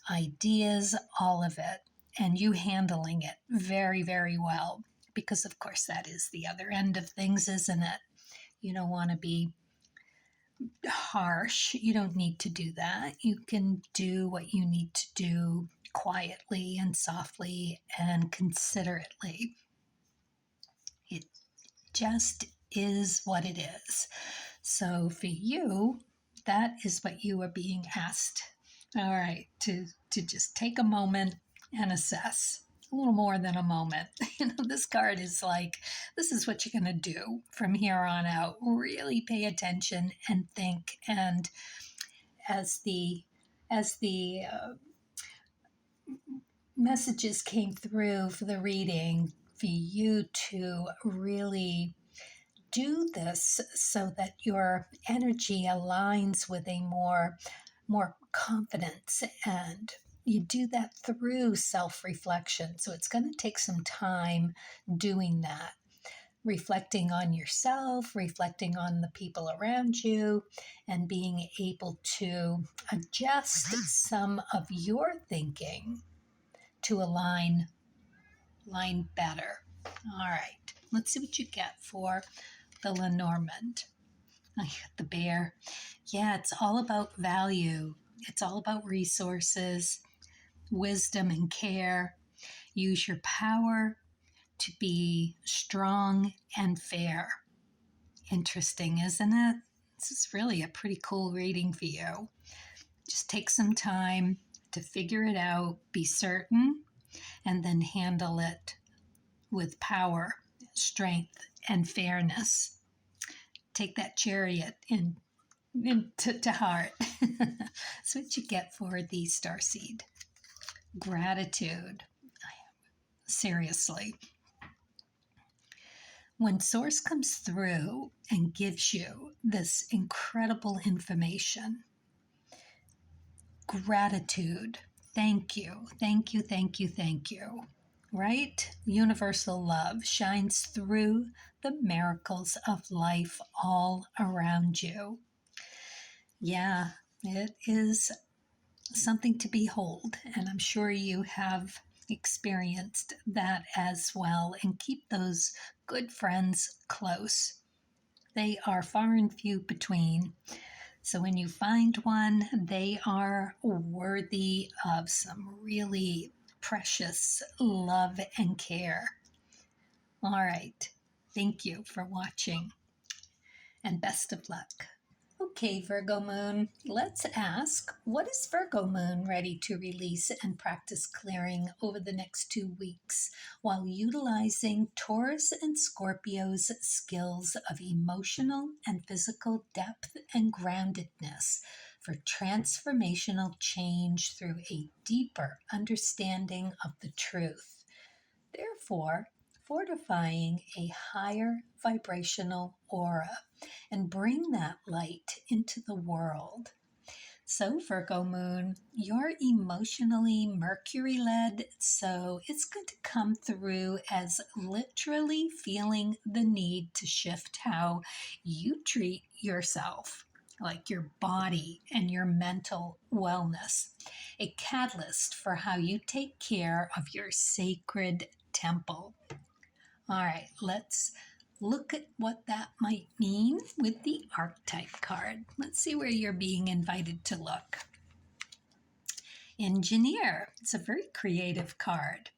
ideas, all of it, and you handling it very, very well. Because, of course, that is the other end of things, isn't it? You don't want to be harsh. You don't need to do that. You can do what you need to do quietly and softly and considerately. It just is what it is. So for you, that is what you are being asked. All right, to just take a moment and assess. A little more than a moment. This card is like, this is what you're going to do from here on out. Really pay attention and think. And as the messages came through for the reading, for you to really do this so that your energy aligns with a more confidence, and you do that through self-reflection. So it's going to take some time doing that, reflecting on yourself, reflecting on the people around you, and being able to adjust some of your thinking to align better. All right, let's see what you get for the Lenormand. I got the bear. Yeah, it's all about value. It's all about resources, wisdom, and care. Use your power to be strong and fair. Interesting, isn't it? This is really a pretty cool reading for you. Just take some time to figure it out, be certain, and then handle it with power, strength, and fairness. Take that Chariot to heart. That's what you get for the starseed. Gratitude. Seriously. When Source comes through and gives you this incredible information, gratitude. Thank you, thank you, thank you, thank you. Right? Universal love shines through the miracles of life all around you. Yeah, it is something to behold, and I'm sure you have experienced that as well. And keep those good friends close. They are far and few between. So when you find one, they are worthy of some really precious love and care. All right. Thank you for watching, and best of luck. Okay, Virgo Moon, let's ask, what is Virgo Moon ready to release and practice clearing over the next 2 weeks while utilizing Taurus and Scorpio's skills of emotional and physical depth and groundedness for transformational change through a deeper understanding of the truth, therefore fortifying a higher vibrational aura and bring that light into the world. So, Virgo moon, you're emotionally Mercury led, so it's going to come through as literally feeling the need to shift how you treat yourself, like your body and your mental wellness. A catalyst for how you take care of your sacred temple. All right, let's look at what that might mean with the archetype card. Let's see where you're being invited to look. Engineer. It's a very creative card.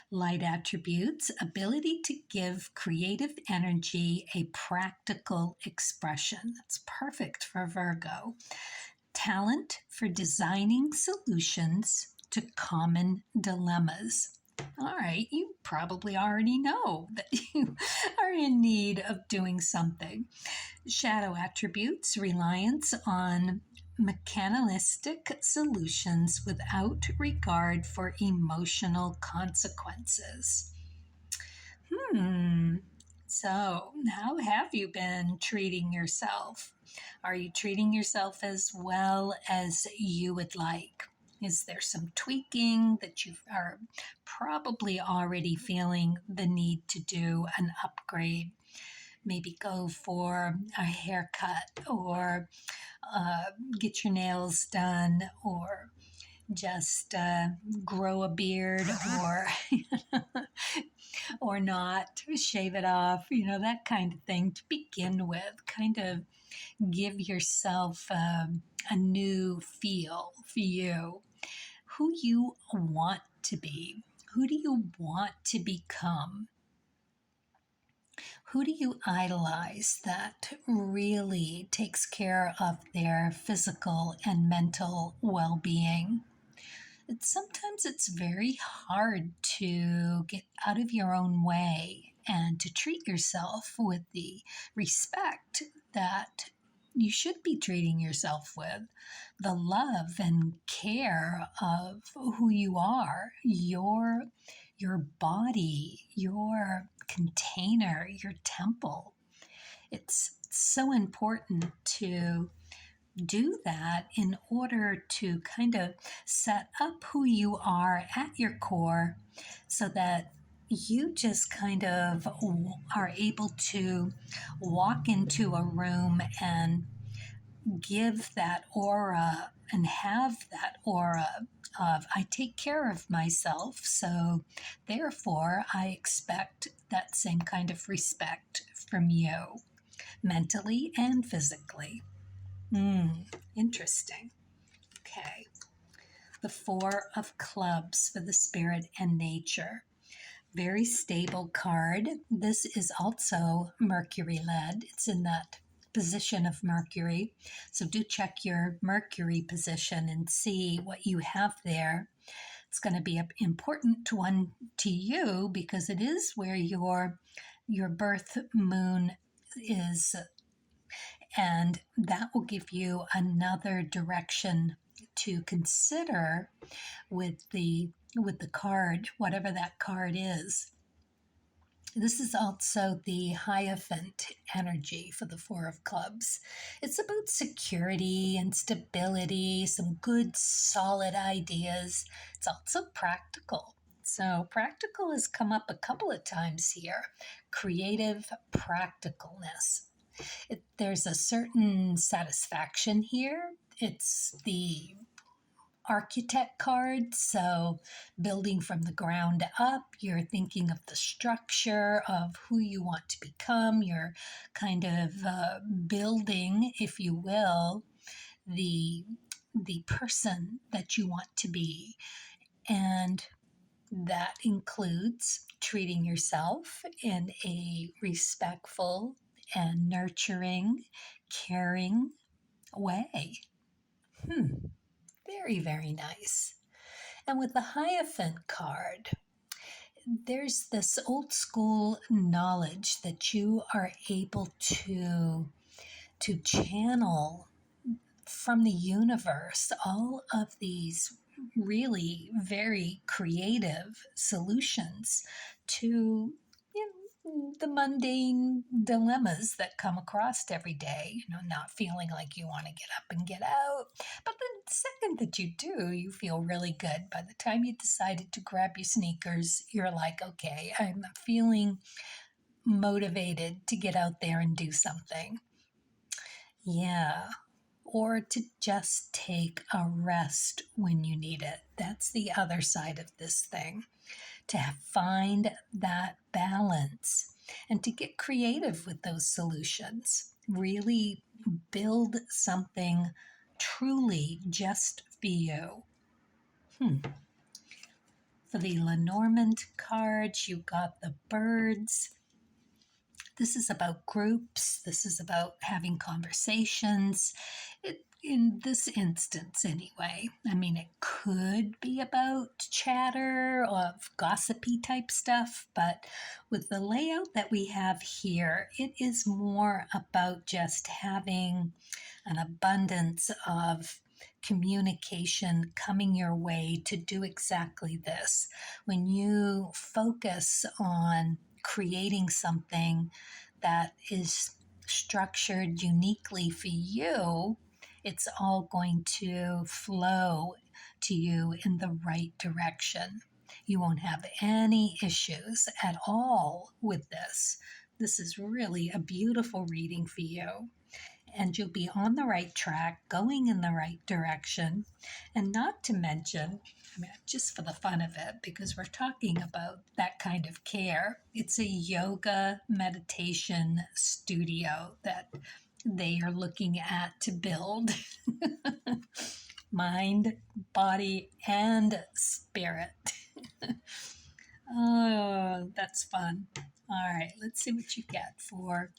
Light attributes, ability to give creative energy a practical expression. That's perfect for Virgo. Talent for designing solutions to common dilemmas. All right, you probably already know that you are in need of doing something. Shadow attributes, reliance on mechanistic solutions without regard for emotional consequences. So, how have you been treating yourself? Are you treating yourself as well as you would like? Is there some tweaking that you are probably already feeling the need to do an upgrade? Maybe go for a haircut or get your nails done or just grow a beard or not shave it off, that kind of thing to begin with. Kind of give yourself a new feel for you, who you want to be. Who do you want to become? Who do you idolize that really takes care of their physical and mental well-being? Sometimes it's very hard to get out of your own way and to treat yourself with the respect that you should be treating yourself with, the love and care of who you are, your body, your container, your temple. It's so important to do that in order to kind of set up who you are at your core so that you just kind of are able to walk into a room and give that aura and have that aura of, I take care of myself, so therefore I expect that same kind of respect from you, mentally and physically. Interesting. Okay. The Four of Clubs for the spirit and nature. Very stable card. This is also Mercury led. It's in that position of Mercury. So do check your Mercury position and see what you have there. It's going to be an important one to you because it is where your birth moon is, and that will give you another direction to consider with the card, whatever that card is. This is also the Hierophant energy for the Four of Clubs. It's about security and stability, some good solid ideas. It's also practical. So practical has come up a couple of times here. Creative practicalness. There's a certain satisfaction here. It's the architect card, so building from the ground up, you're thinking of the structure of who you want to become. You're kind of building, if you will, the person that you want to be, and that includes treating yourself in a respectful and nurturing, caring way. Very, very nice. And with the Hierophant card, there's this old school knowledge that you are able to channel from the universe all of these really very creative solutions to the mundane dilemmas that come across every day, not feeling like you want to get up and get out. But the second that you do, you feel really good. By the time you decided to grab your sneakers, you're like, okay, I'm feeling motivated to get out there and do something. Yeah. Or to just take a rest when you need it. That's the other side of this thing. To find that balance and to get creative with those solutions. Really build something truly just for you. For the Lenormand cards, you got the birds. This is about groups. This is about having conversations. In this instance, anyway. I mean, it could be about chatter of gossipy type stuff, but with the layout that we have here, it is more about just having an abundance of communication coming your way to do exactly this. When you focus on creating something that is structured uniquely for you, it's all going to flow to you in the right direction. You won't have any issues at all with this. This is really a beautiful reading for you. And you'll be on the right track, going in the right direction. And not to mention, just for the fun of it, because we're talking about that kind of care, it's a yoga meditation studio that they are looking at to build. Mind, body, and spirit. Oh, that's fun. All right, let's see what you get for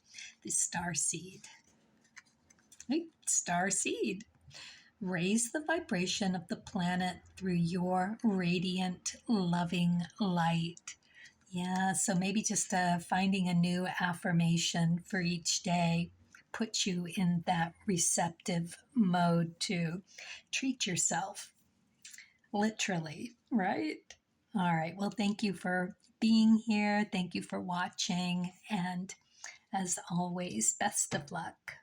the star seed. Hey, star seed. Raise the vibration of the planet through your radiant, loving light. Yeah, so maybe just finding a new affirmation for each day puts you in that receptive mode to treat yourself, literally, right? All right, well, thank you for being here. Thank you for watching. And as always, best of luck.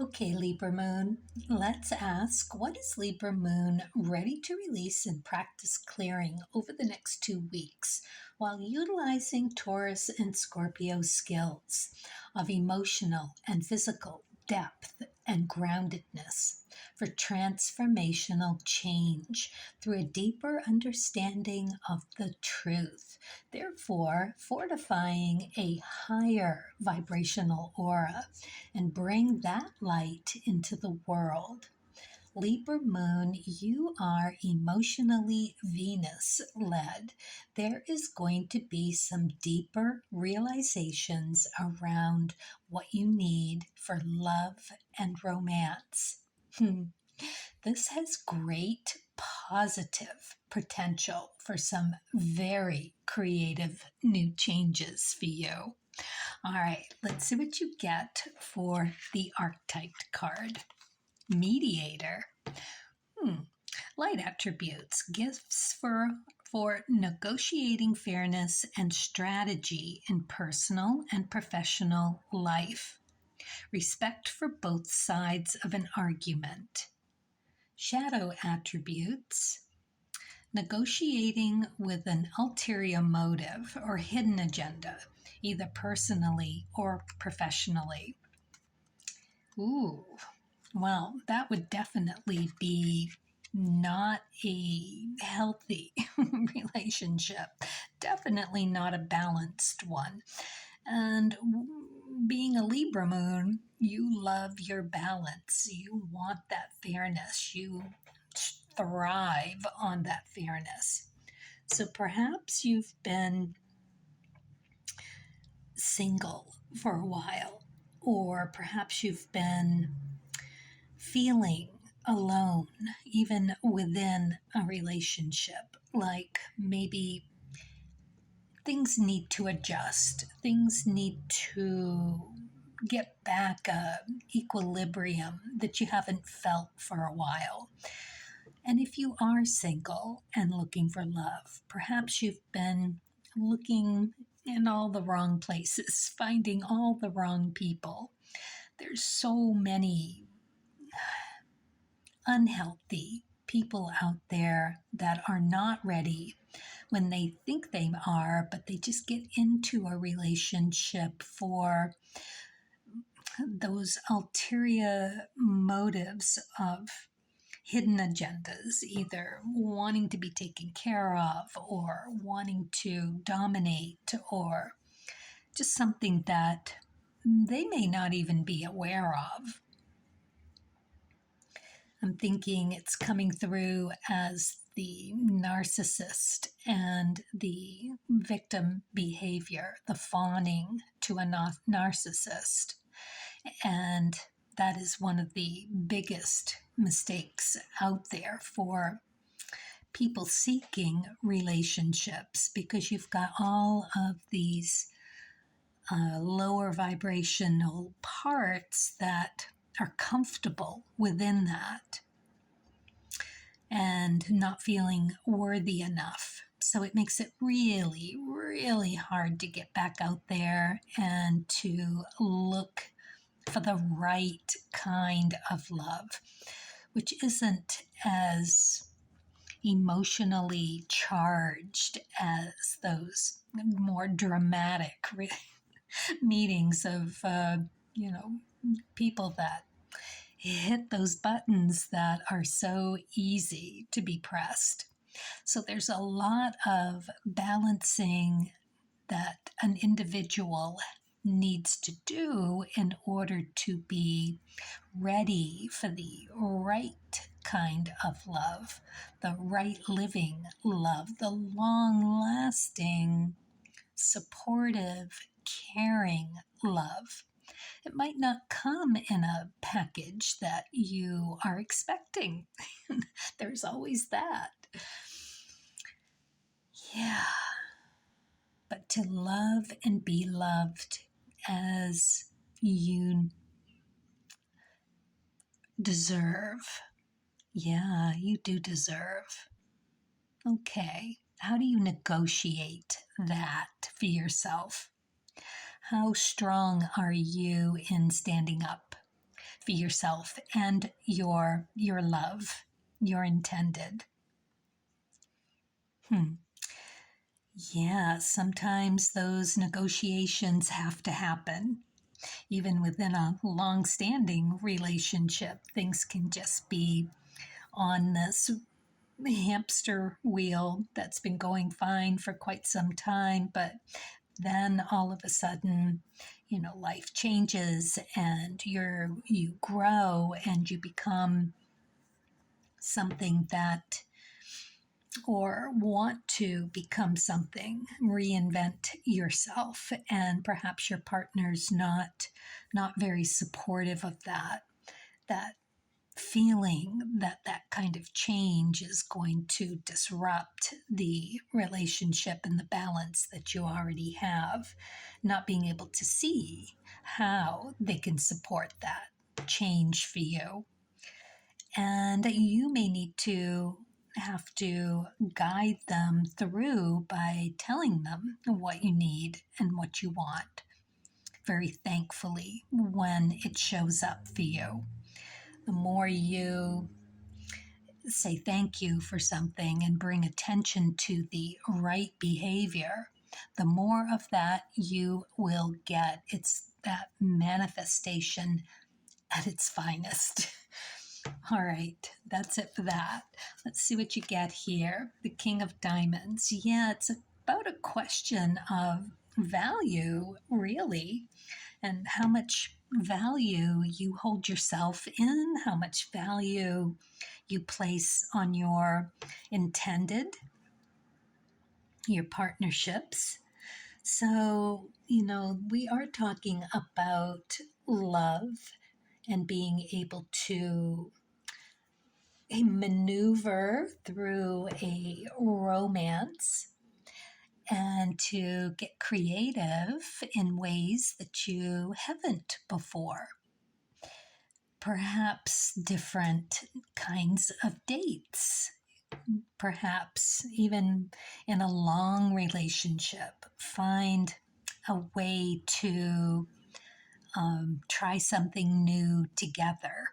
Okay, Libra Moon, let's ask, what is Libra Moon ready to release and practice clearing over the next 2 weeks while utilizing Taurus and Scorpio skills of emotional and physical depth and groundedness for transformational change through a deeper understanding of the truth, therefore fortifying a higher vibrational aura and bring that light into the world. Libra Moon, you are emotionally Venus led. There is going to be some deeper realizations around what you need for love and romance. This has great positive potential for some very creative new changes for you. All right, let's see what you get for the archetype card. Mediator. Light attributes, gifts for negotiating fairness and strategy in personal and professional life. Respect for both sides of an argument. Shadow attributes. Negotiating with an ulterior motive or hidden agenda, either personally or professionally. Ooh, well, that would definitely be not a healthy relationship. Definitely not a balanced one. And being a Libra moon, you love your balance. You want that fairness. You thrive on that fairness. So perhaps you've been single for a while, or perhaps you've been feeling alone, even within a relationship. Like maybe things need to adjust, things need to get back a equilibrium that you haven't felt for a while. And if you are single and looking for love, perhaps you've been looking in all the wrong places, finding all the wrong people. There's so many unhealthy people out there that are not ready when they think they are, but they just get into a relationship for those ulterior motives of hidden agendas, either wanting to be taken care of or wanting to dominate or just something that they may not even be aware of. I'm thinking it's coming through as the narcissist and the victim behavior, the fawning to a narcissist. And that is one of the biggest mistakes out there for people seeking relationships, because you've got all of these lower vibrational parts that are comfortable within that and not feeling worthy enough. So it makes it really, really hard to get back out there and to look for the right kind of love, which isn't as emotionally charged as those more dramatic meetings of, people that hit those buttons that are so easy to be pressed. So there's a lot of balancing that an individual needs to do in order to be ready for the right kind of love, the right living love, the long lasting, supportive, caring love. It might not come in a package that you are expecting. There's always that. Yeah. But to love and be loved as you deserve. Yeah, you do deserve. Okay. How do you negotiate that for yourself? How strong are you in standing up for yourself and your love, your intended? Yeah, sometimes those negotiations have to happen. Even within a long-standing relationship, things can just be on this hamster wheel that's been going fine for quite some time, but then all of a sudden, life changes and you grow and you become something that, or want to become something, reinvent yourself, and perhaps your partner's not very supportive of that feeling that kind of change is going to disrupt the relationship and the balance that you already have, not being able to see how they can support that change for you. And you may need to have to guide them through by telling them what you need and what you want, very thankfully, when it shows up for you. The more you say thank you for something and bring attention to the right behavior, the more of that you will get. It's that manifestation at its finest. All right, that's it for that. Let's see what you get here. The King of Diamonds. Yeah, it's about a question of value, really, and how much value you hold yourself in, how much value you place on your intended, your partnerships. So, we are talking about love and being able to maneuver through a romance and to get creative in ways that you haven't before. Perhaps different kinds of dates, perhaps even in a long relationship, find a way to try something new together,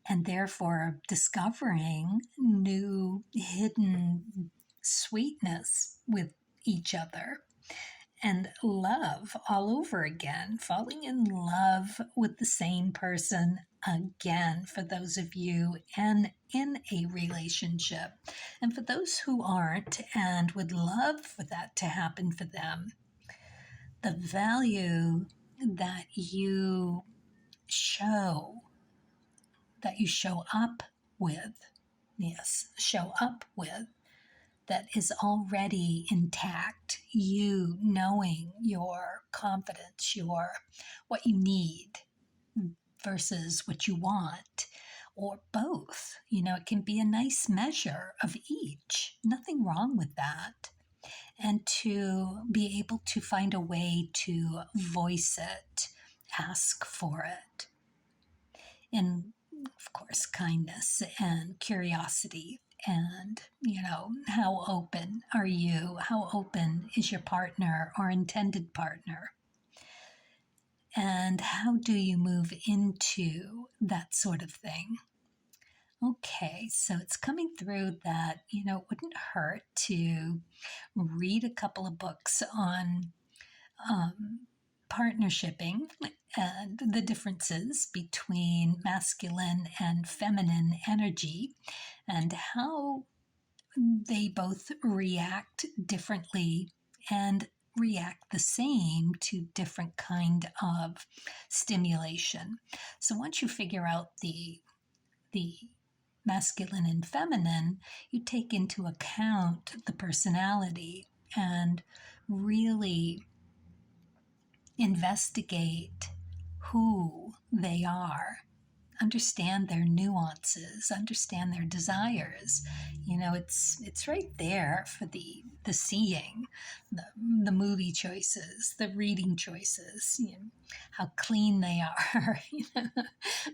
and therefore discovering new hidden sweetness with each other, and love all over again, falling in love with the same person again, for those of you in a relationship. And for those who aren't and would love for that to happen for them, the value that you show, up with, yes, show up with, that is already intact. You knowing your confidence, your what you need versus what you want, or both. It can be a nice measure of each. Nothing wrong with that. And to be able to find a way to voice it, ask for it, in, of course, kindness and curiosity. And, how open are you? How open is your partner or intended partner? And how do you move into that sort of thing? Okay, so it's coming through that, it wouldn't hurt to read a couple of books on partnershiping and the differences between masculine and feminine energy, and how they both react differently and react the same to different kind of stimulation. So once you figure out the masculine and feminine, you take into account the personality and really investigate who they are, understand their nuances, understand their desires. It's right there for the seeing, the movie choices, the reading choices, how clean they are,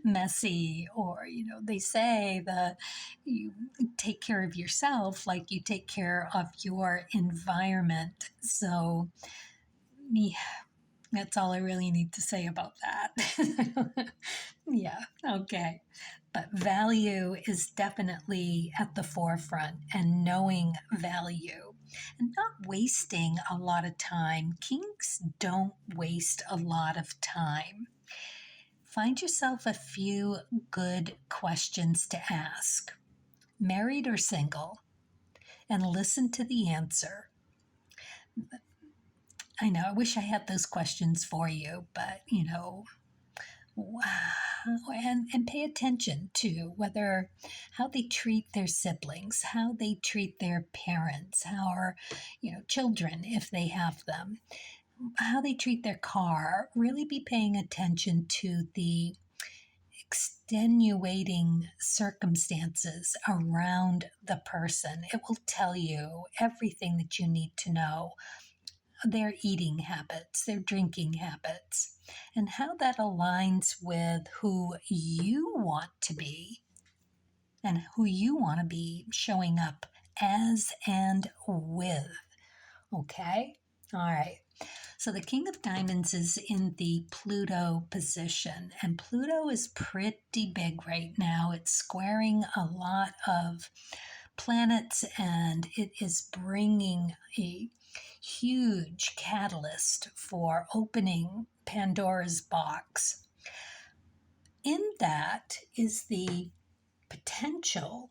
messy, or they say that you take care of yourself like you take care of your environment. So yeah, that's all I really need to say about that. Yeah, okay. But value is definitely at the forefront, and knowing value and not wasting a lot of time. Kings don't waste a lot of time. Find yourself a few good questions to ask, married or single, and listen to the answer. I know, I wish I had those questions for you, but and pay attention to how they treat their siblings, how they treat their parents, how children, if they have them, how they treat their car. Really be paying attention to the extenuating circumstances around the person. It will tell you everything that you need to know. Their eating habits, their drinking habits, and how that aligns with who you want to be and who you want to be showing up as and with. Okay? All right. So the King of Diamonds is in the Pluto position, and Pluto is pretty big right now. It's squaring a lot of planets, and it is bringing a huge catalyst for opening Pandora's box. In that is the potential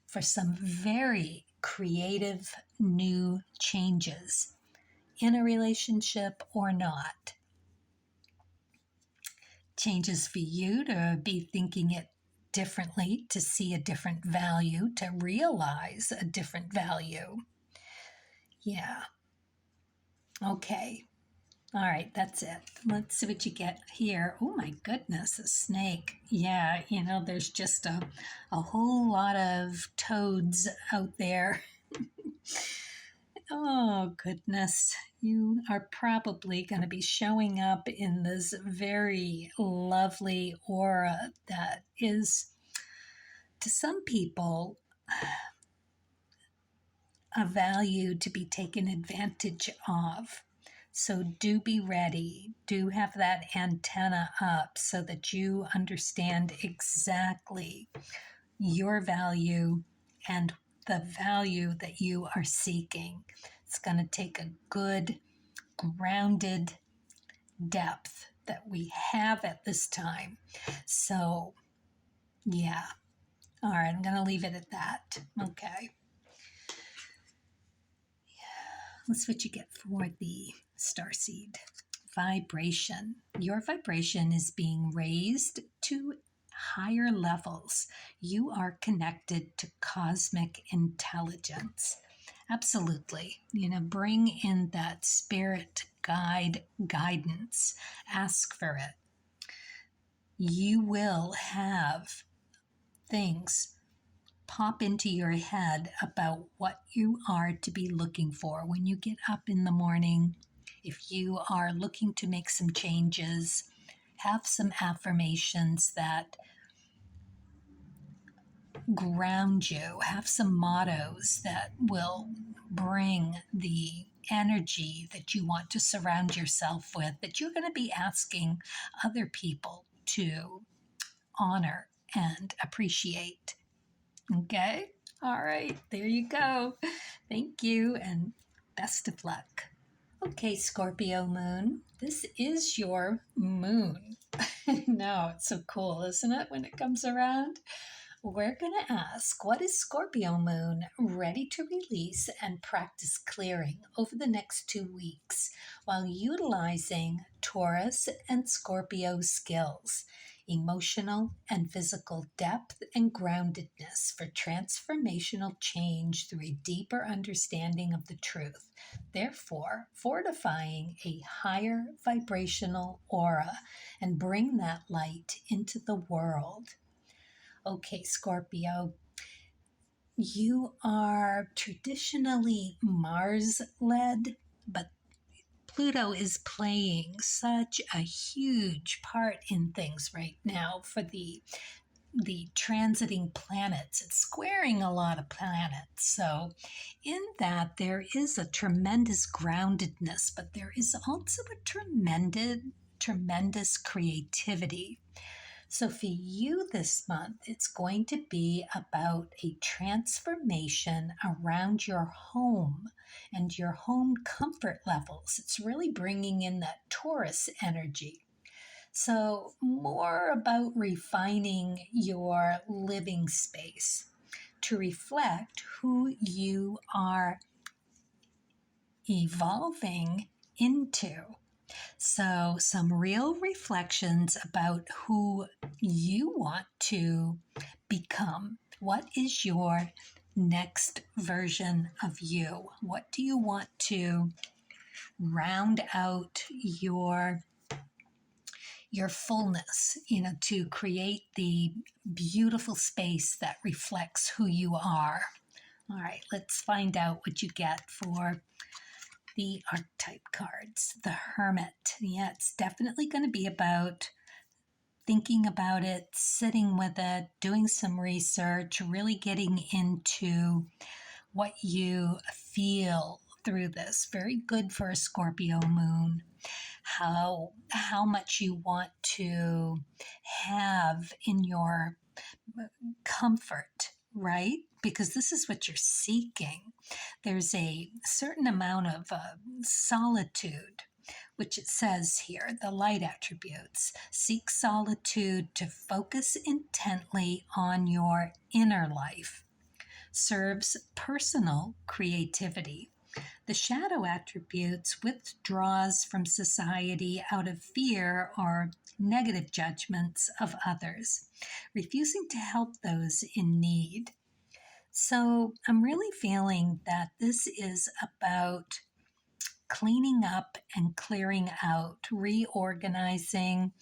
for some very creative new changes in a relationship or not. Changes for you to be thinking it differently, to see a different value, to realize a different value. Yeah. Okay. All right, that's it. Let's see what you get here. Oh my goodness, a snake. Yeah, there's just a whole lot of toads out there. Oh goodness, you are probably going to be showing up in this very lovely aura that is, to some people, a value to be taken advantage of. So do be ready. Do have that antenna up so that you understand exactly your value and the value that you are seeking. It's going to take a good, grounded depth that we have at this time. So, yeah. All right, I'm going to leave it at that. Okay. Let's see what you get for the starseed. Vibration. Your vibration is being raised to higher levels. You are connected to cosmic intelligence. Absolutely. Bring in that spirit guidance. Ask for it. You will have things pop into your head about what you are to be looking for when you get up in the morning. If you are looking to make some changes, have some affirmations that ground you, have some mottos that will bring the energy that you want to surround yourself with, that you're going to be asking other people to honor and appreciate. Okay? All right, there you go. Thank you and best of luck. Okay, Scorpio moon, this is your moon. No, it's so cool, isn't it, when it comes around? We're going to ask, what is Scorpio moon ready to release and practice clearing over the next 2 weeks while utilizing Taurus and Scorpio skills, emotional and physical depth and groundedness for transformational change through a deeper understanding of the truth, therefore fortifying a higher vibrational aura and bring that light into the world. Okay, Scorpio, you are traditionally Mars-led, but Pluto is playing such a huge part in things right now for the transiting planets. It's squaring a lot of planets. So in that, there is a tremendous groundedness, but there is also a tremendous creativity. So for you this month, it's going to be about a transformation around your home and your home comfort levels. It's really bringing in that Taurus energy. So more about refining your living space to reflect who you are evolving into. So some real reflections about who you want to become. What is your next version of you? What do you want to round out your fullness, to create the beautiful space that reflects who you are? All right, let's find out what you get for the archetype cards. The Hermit. Yeah, it's definitely going to be about thinking about it, sitting with it, doing some research, really getting into what you feel through this. Very good for a Scorpio moon. How much you want to have in your comfort, right? Because this is what you're seeking. There's a certain amount of solitude, which it says here, the light attributes. Seek solitude to focus intently on your inner life. Serves personal creativity. The shadow attributes withdraws from society out of fear or negative judgments of others, refusing to help those in need. So I'm really feeling that this is about cleaning up and clearing out, reorganizing,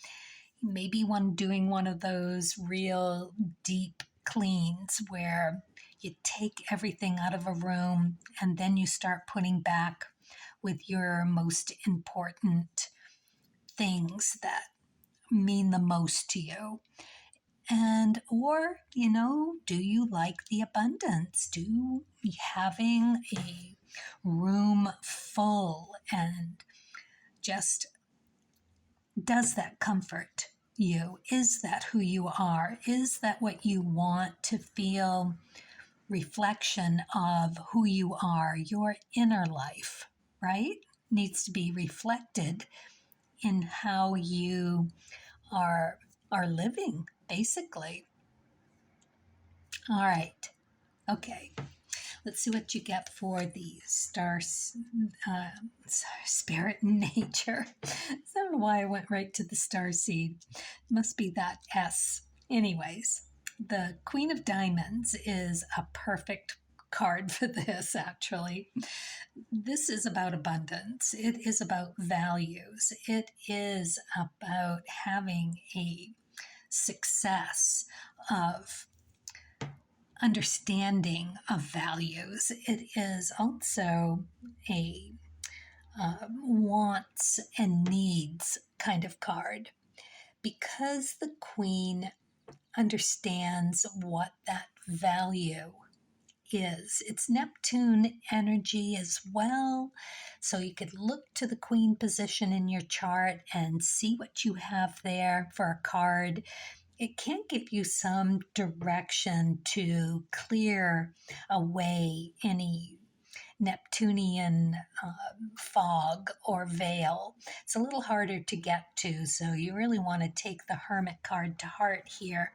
maybe doing one of those real deep cleans where you take everything out of a room and then you start putting back with your most important things that mean the most to you. And, or, do you like the abundance? Do having a room full and just does that comfort you? Is that who you are? Is that what you want to feel? Reflection of who you are, your inner life, right? Needs to be reflected in how you are living, basically. All right. Okay. Let's see what you get for the spirit and nature. I don't know why I went right to the star seed. It must be that S. Anyways, the Queen of Diamonds is a perfect card for this, actually. This is about abundance. It is about values. It is about having a success of understanding of values. It is also a wants and needs kind of card, because the Queen understands what that value is. It's Neptune energy as well. So you could look to the Queen position in your chart and see what you have there for a card. It can give you some direction to clear away any Neptunian fog or veil. It's a little harder to get to, so you really want to take the Hermit card to heart here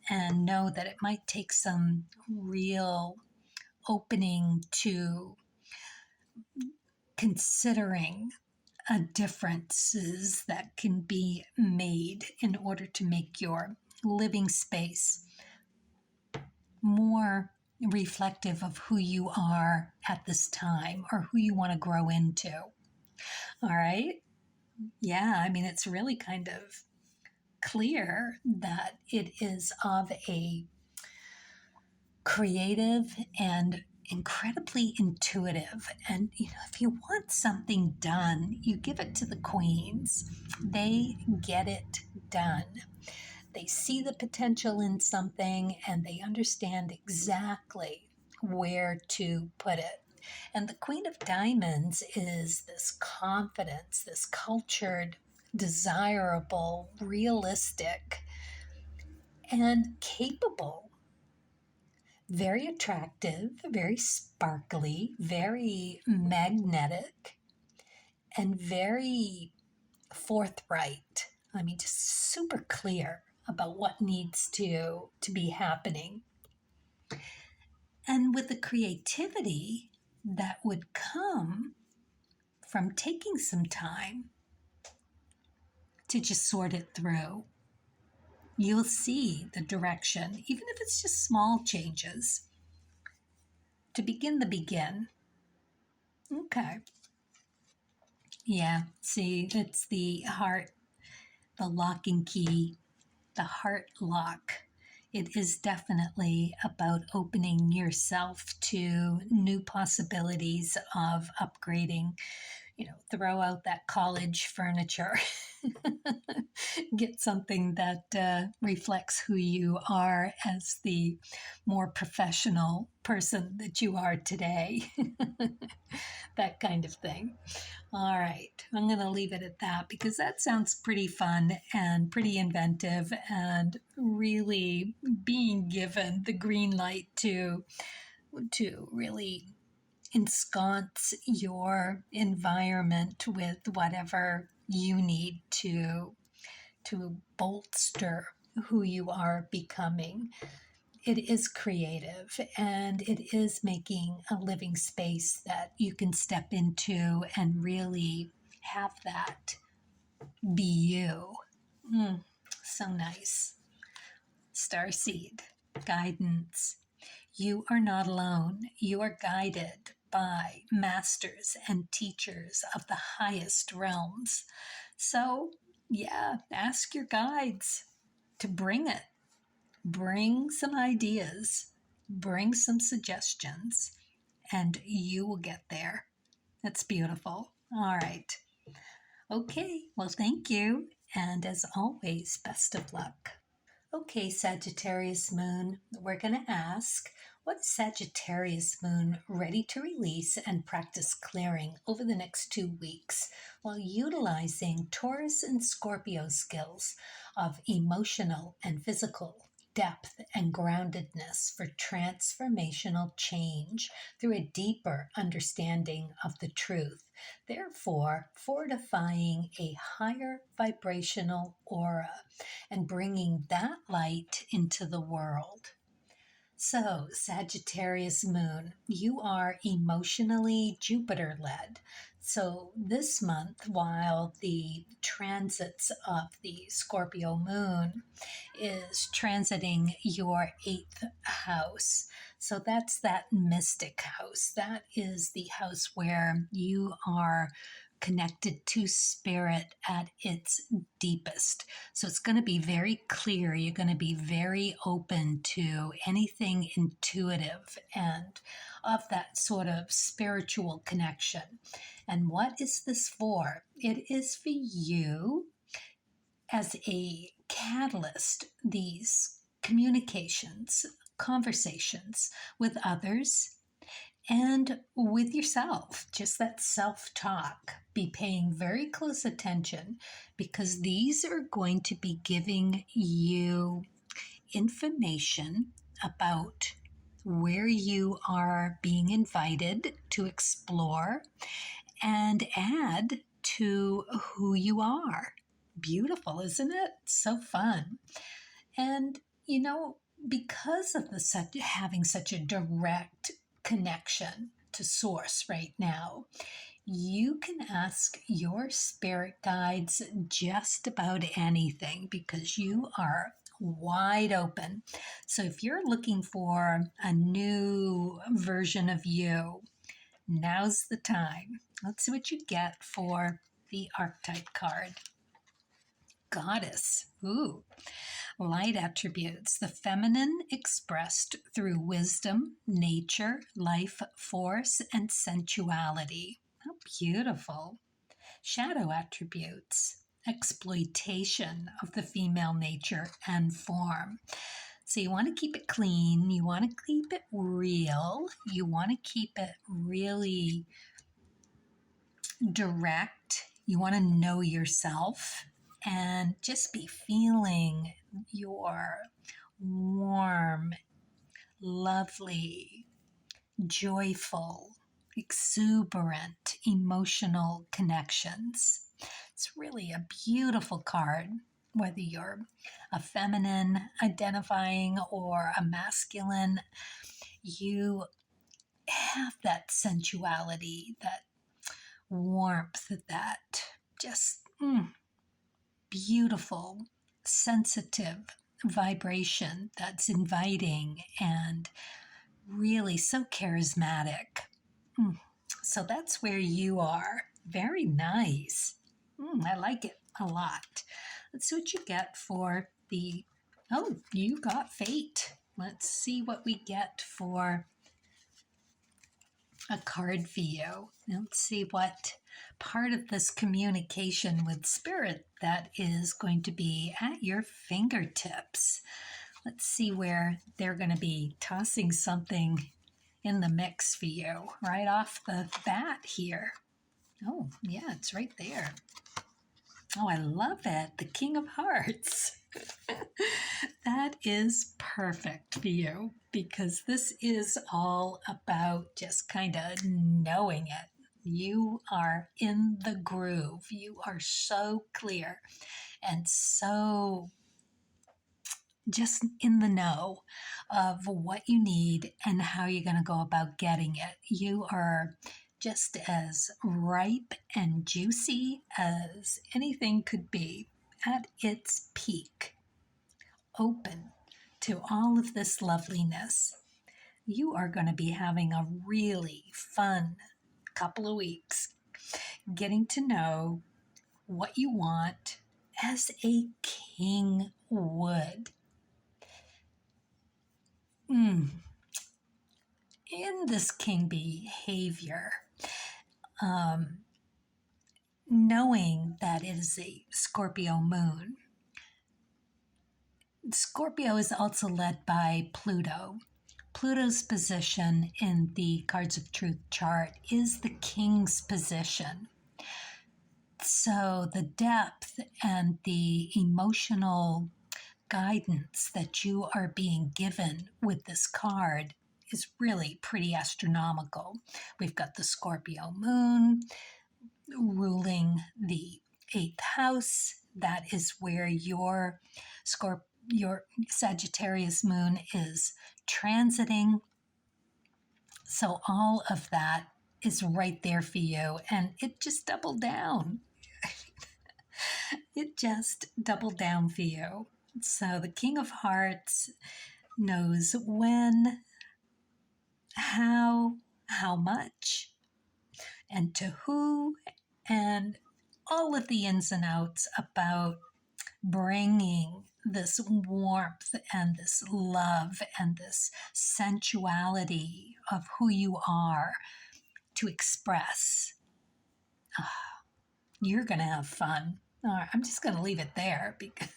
and know that it might take some real opening to considering differences that can be made in order to make your living space more reflective of who you are at this time or who you want to grow into. All right. Yeah, I mean, it's really kind of clear that it is of a creative and incredibly intuitive. And if you want something done, you give it to the queens. They get it done. They see the potential in something and they understand exactly where to put it. And the Queen of Diamonds is this confidence, this cultured, desirable, realistic, and capable. Very attractive, very sparkly, very magnetic, and very forthright. I mean, just super clear about what needs to be happening. And with the creativity that would come from taking some time to just sort it through, you'll see the direction, even if it's just small changes, to begin the begin. Okay. Yeah, see, it's the heart, the lock and key, the heart lock. It is definitely about opening yourself to new possibilities of upgrading. Throw out that college furniture. Get something that reflects who you are as the more professional person that you are today. That kind of thing. All right, I'm going to leave it at that because that sounds pretty fun and pretty inventive and really being given the green light to really ensconce your environment with whatever you need to bolster who you are becoming. It is creative and it is making a living space that you can step into and really have that be you. So nice. Starseed, guidance. You are not alone. You are guided by masters and teachers of the highest realms. So, yeah, ask your guides to bring it. Bring some ideas, bring some suggestions, and you will get there. That's beautiful. All right. Okay, well, thank you. And as always, best of luck. Okay, Sagittarius Moon, we're going to ask, what is Sagittarius Moon ready to release and practice clearing over the next 2 weeks while utilizing Taurus and Scorpio skills of emotional and physical depth and groundedness for transformational change through a deeper understanding of the truth, therefore fortifying a higher vibrational aura and bringing that light into the world. So, Sagittarius Moon, you are emotionally Jupiter led. So, this month, while the transits of the Scorpio Moon is transiting your eighth house, so that's that mystic house. That is the house where you are connected to spirit at its deepest. So it's going to be very clear. You're going to be very open to anything intuitive and of that sort of spiritual connection. And what is this for? It is for you as a catalyst, these communications, conversations with others and with yourself, just that self talk. Be paying very close attention because these are going to be giving you information about where you are being invited to explore and add to who you are. Beautiful, isn't it? So fun. And, because of having such a direct connection to source right now, you can ask your spirit guides just about anything because you are wide open. So if you're looking for a new version of you, now's the time. Let's see what you get for the archetype card. Goddess. Ooh. Light attributes, the feminine expressed through wisdom, nature, life force, and sensuality. How beautiful. Shadow attributes, exploitation of the female nature and form. So you want to keep it clean, you want to keep it real, you want to keep it really direct, you want to know yourself and just be feeling your warm, lovely, joyful, exuberant, emotional connections. It's really a beautiful card, whether you're a feminine identifying or a masculine. You have that sensuality, that warmth, that just beautiful, sensitive vibration that's inviting and really so charismatic. So that's where you are. Very nice. I like it a lot. Let's see what you get for the... Oh, you got fate. Let's see what we get for a card for you. Let's see what part of this communication with spirit that is going to be at your fingertips. Let's see where they're going to be tossing something in the mix for you right off the bat here. Oh, yeah, it's right there. Oh, I love it. The King of Hearts. That is perfect for you because this is all about just kind of knowing it. You are in the groove. You are so clear and so just in the know of what you need and how you're going to go about getting it. You are just as ripe and juicy as anything could be at its peak, open to all of this loveliness. You are going to be having a really fun couple of weeks getting to know what you want as a king would. In this king behavior, knowing that it is a Scorpio moon, Scorpio is also led by Pluto. Pluto's position in the Cards of Truth chart is the King's position. So the depth and the emotional guidance that you are being given with this card is really pretty astronomical. We've got the Scorpio moon ruling the 8th house. That is where your Sagittarius moon is transiting. So all of that is right there for you, and it just doubled down. It just doubled down for you. So the King of Hearts knows when, how much, and to who, and all of the ins and outs about bringing this warmth and this love and this sensuality of who you are to express. You're going to have fun. All right, I'm just going to leave it there because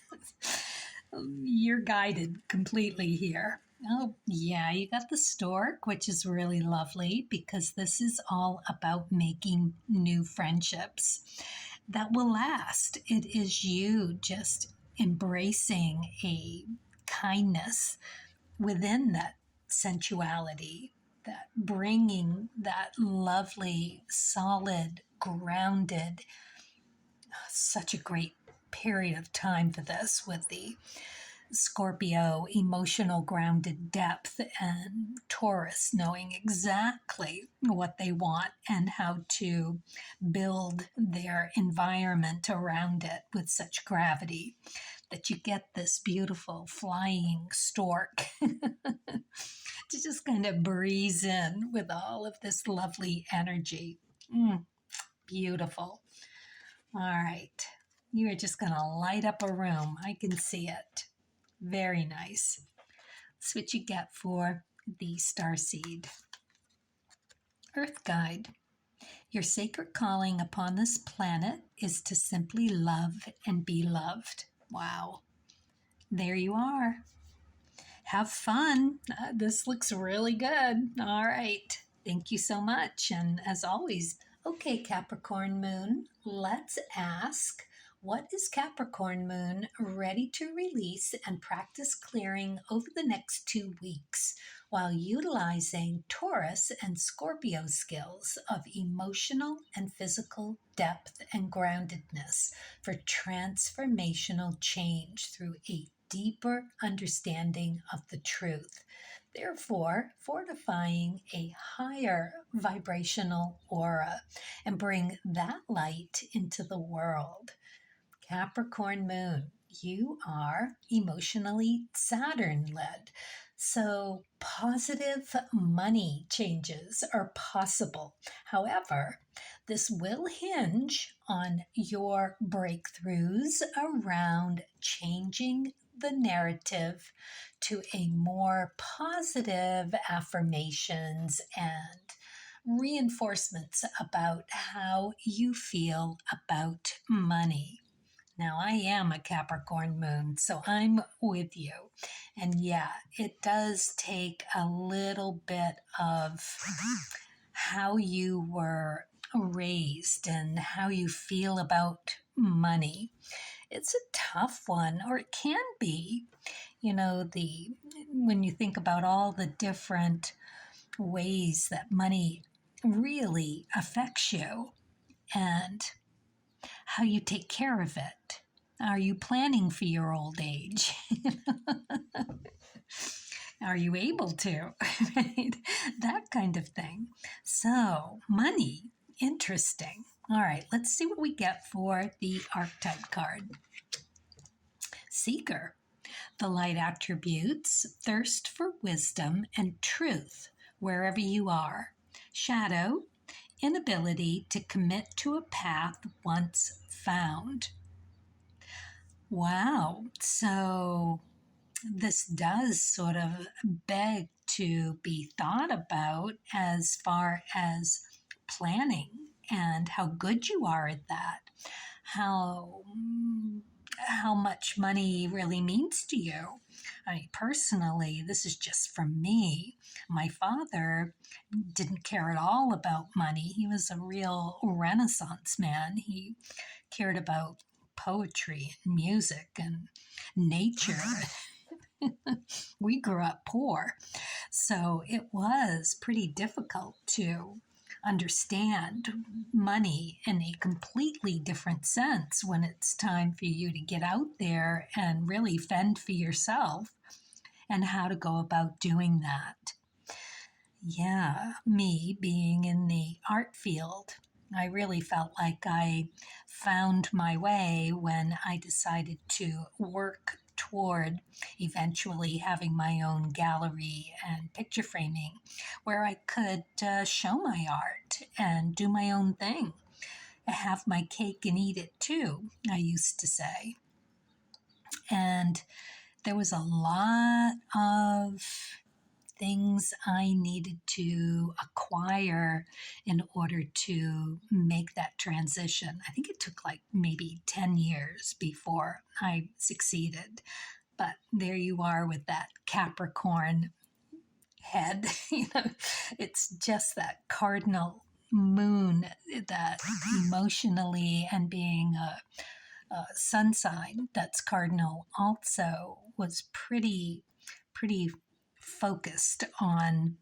you're guided completely here. Oh, yeah, you got the stork, which is really lovely because this is all about making new friendships that will last. It is you just embracing a kindness within that sensuality, that bringing that lovely, solid, grounded, such a great period of time for this with the Scorpio emotional grounded depth and Taurus knowing exactly what they want and how to build their environment around it with such gravity that you get this beautiful flying stork to just kind of breeze in with all of this lovely energy. Beautiful. All right. You are just going to light up a room. I can see it. Very nice. That's what you get for the starseed. Earth Guide. Your sacred calling upon this planet is to simply love and be loved. Wow. There you are. Have fun. This looks really good. All right. Thank you so much. And as always, okay, Capricorn Moon, let's ask, what is Capricorn Moon ready to release and practice clearing over the next 2 weeks while utilizing Taurus and Scorpio skills of emotional and physical depth and groundedness for transformational change through a deeper understanding of the truth, therefore fortifying a higher vibrational aura and bring that light into the world. Capricorn Moon, you are emotionally Saturn led. So positive money changes are possible. However, this will hinge on your breakthroughs around changing the narrative to a more positive affirmations and reinforcements about how you feel about money. Now, I am a Capricorn moon, so I'm with you. And yeah, it does take a little bit of how you were raised and how you feel about money. It's a tough one, or it can be. When you think about all the different ways that money really affects you and how you take care of it. Are you planning for your old age? Are you able to? Right? That kind of thing. So, money, interesting. All right, let's see what we get for the archetype card. Seeker. The light attributes thirst for wisdom and truth wherever you are. Shadow, inability to commit to a path once found. Wow, so this does sort of beg to be thought about as far as planning and how good you are at that, how how much money really means to you. I mean, personally, this is just from me. My father didn't care at all about money. He was a real Renaissance man. He cared about poetry and music and nature. We grew up poor, so it was pretty difficult to understand money in a completely different sense when it's time for you to get out there and really fend for yourself and how to go about doing that. Yeah, me being in the art field, I really felt like I found my way when I decided to work toward eventually having my own gallery and picture framing where I could show my art and do my own thing. Have my cake and eat it too, I used to say. And there was a lot of things I needed to acquire in order to make that transition. I think it took like maybe 10 years before I succeeded. But there you are with that Capricorn head. It's just that cardinal moon that emotionally and being a sun sign that's cardinal also was pretty focused on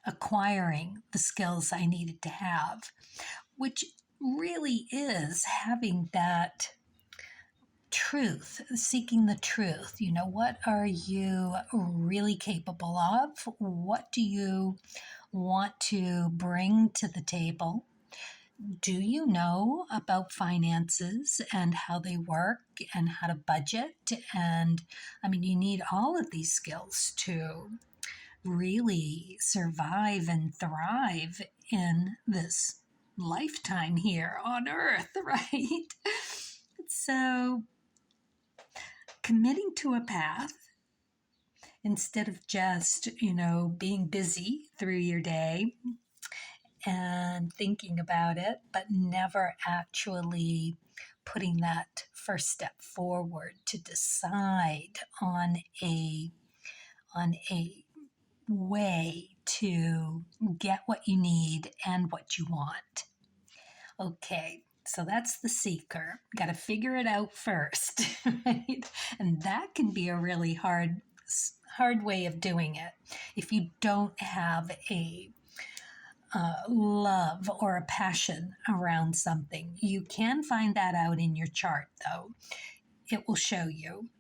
acquiring the skills I needed to have, which really is having that truth, seeking the truth. What are you really capable of? What do you want to bring to the table? Do you know about finances and how they work and how to budget? And I mean, you need all of these skills to really survive and thrive in this lifetime here on Earth, right? So, committing to a path instead of just, being busy through your day and thinking about it, but never actually putting that first step forward to decide on a way to get what you need and what you want. Okay, so that's the seeker. Got to figure it out first, right? And that can be a really hard way of doing it if you don't have a love or a passion around something. You can find that out in your chart, though. It will show you.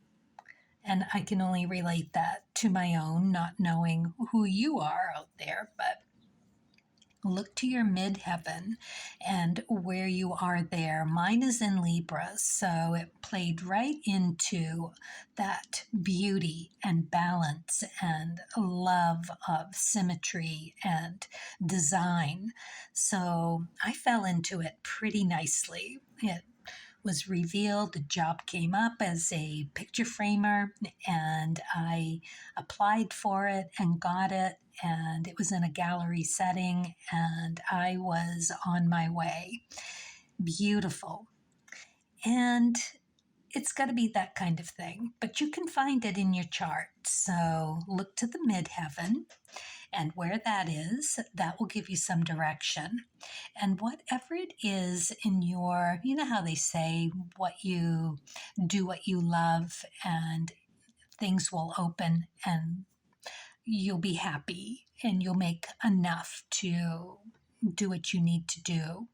And I can only relate that to my own, not knowing who you are out there, but look to your midheaven and where you are there. Mine is in Libra, so it played right into that beauty and balance and love of symmetry and design. So I fell into it pretty nicely. It was revealed, the job came up as a picture framer, and I applied for it and got it, and it was in a gallery setting, and I was on my way. Beautiful. And it's got to be that kind of thing, but you can find it in your chart. So look to the midheaven, and where that is, that will give you some direction. And whatever it is in your, how they say, what you do, what you love, and things will open and you'll be happy and you'll make enough to do what you need to do,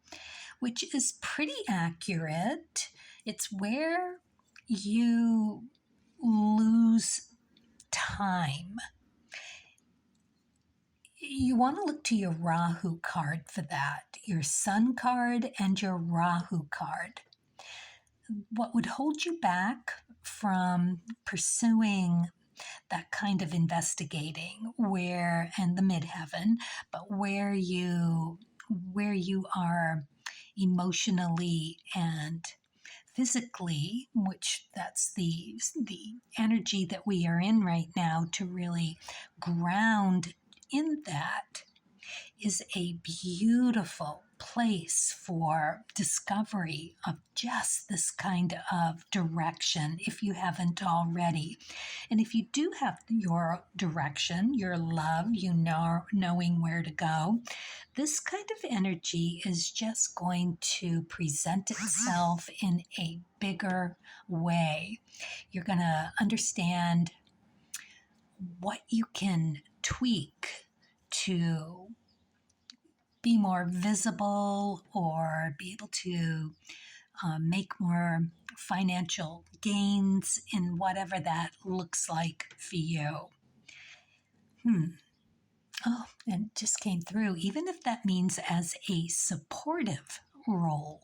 which is pretty accurate. It's where you lose time. You want to look to your Rahu card for that, your Sun card and your Rahu card. What would hold you back from pursuing that kind of investigating and the midheaven, but where you are emotionally and physically, which that's the energy that we are in right now, to really ground in that, is a beautiful place for discovery of just this kind of direction if you haven't already. And if you do have your direction, your love, knowing where to go, this kind of energy is just going to present itself in a bigger way. You're going to understand what you can tweak to be more visible or be able to make more financial gains in whatever that looks like for you. Oh, and it just came through, even if that means as a supportive role.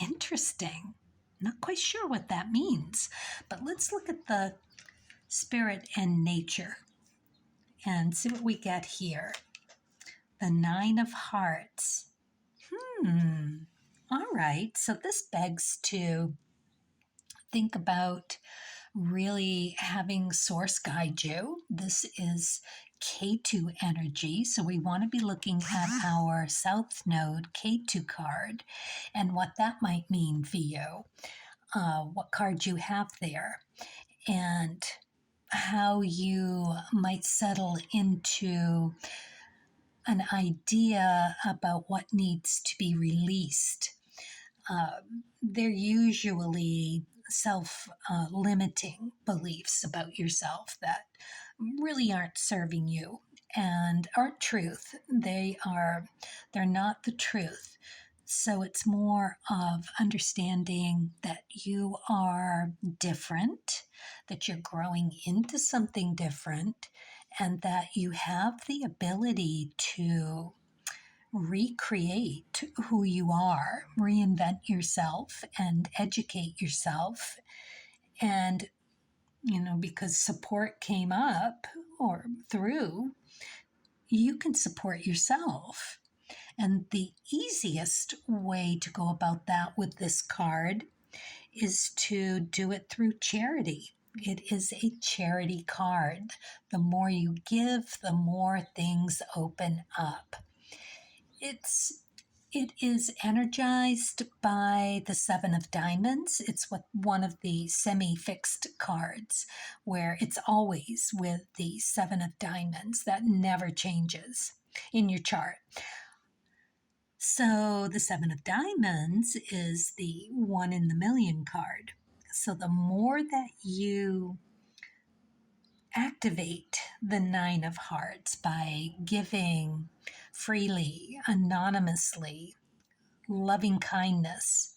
Interesting. Not quite sure what that means, but let's look at the spirit and nature and see what we get here. The 9 of Hearts. All right, so this begs to think about really having Source guide you. This is K2 energy, so we want to be looking at our South Node K2 card and what that might mean for you, what card you have there, and how you might settle into an idea about what needs to be released. They're usually self-limiting beliefs about yourself that really aren't serving you and aren't truth. They're not the truth. So it's more of understanding that you are different, that you're growing into something different, and that you have the ability to recreate who you are, reinvent yourself, and educate yourself. And, because support came up or through, you can support yourself. And the easiest way to go about that with this card is to do it through charity. It is a charity card. The more you give, the more things open up. It is energized by the 7 of Diamonds. It's one of the semi-fixed cards where it's always with the 7 of Diamonds. That never changes in your chart. So the 7 of Diamonds is the 1 in the million card. So the more that you activate the 9 of Hearts by giving freely, anonymously, loving kindness,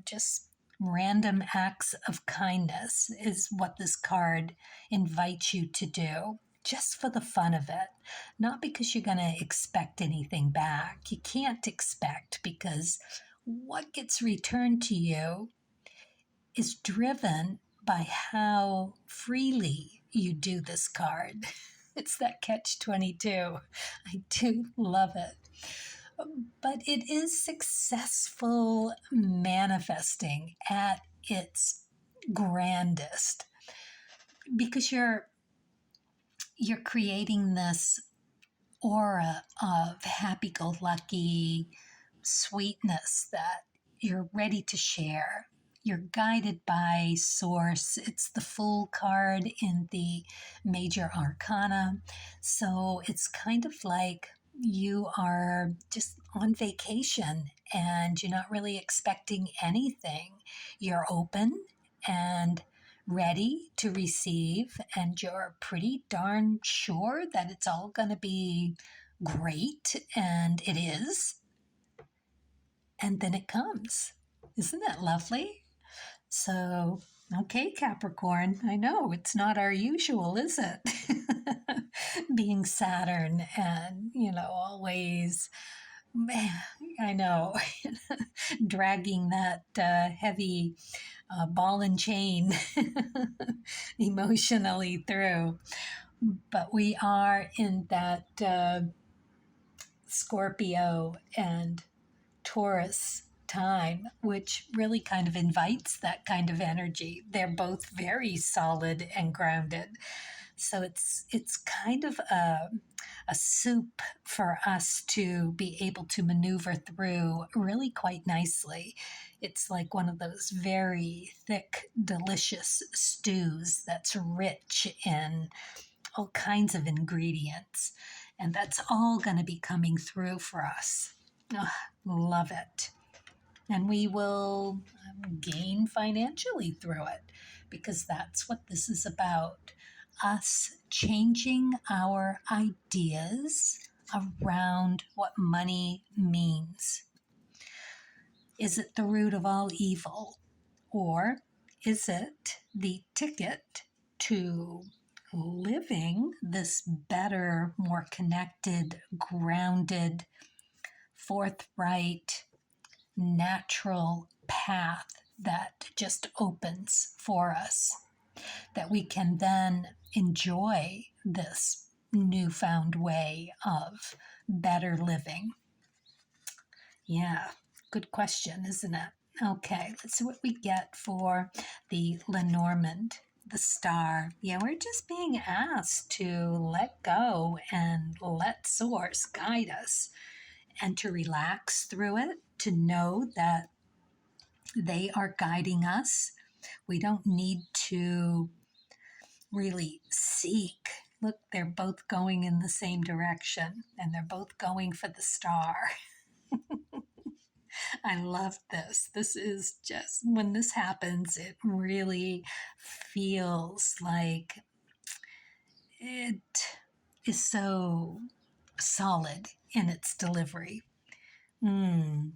just random acts of kindness is what this card invites you to do, just for the fun of it, not because you're going to expect anything back. You can't expect, because what gets returned to you is driven by how freely you do this card. It's that catch-22. I do love it. But it is successful manifesting at its grandest, because you're creating this aura of happy-go-lucky sweetness that you're ready to share. You're guided by Source. It's the Fool card in the Major Arcana. So it's kind of like you are just on vacation and you're not really expecting anything. You're open and ready to receive, and you're pretty darn sure that it's all going to be great, and it is. And then it comes. Isn't that lovely? So, okay, Capricorn, I know it's not our usual, is it? Being Saturn and, always, I know, dragging that heavy ball and chain emotionally through. But we are in that Scorpio and Taurus time, which really kind of invites that kind of energy. They're both very solid and grounded. So it's kind of a a soup for us to be able to maneuver through really quite nicely. It's like one of those very thick, delicious stews that's rich in all kinds of ingredients. And that's all going to be coming through for us. Oh, love it. And we will gain financially through it because that's what this is about. Us changing our ideas around what money means. Is it the root of all evil? Or is it the ticket to living this better, more connected, grounded, forthright, natural path that just opens for us, that we can then enjoy this newfound way of better living? Yeah, good question, isn't it? Okay, let's see what we get for the Lenormand, the star. Yeah, we're just being asked to let go and let Source guide us and to relax through it, to know that they are guiding us. We don't need to really seek. Look, they're both going in the same direction and they're both going for the star. I love this. This is just, when this happens, it really feels like it is so solid in its delivery. All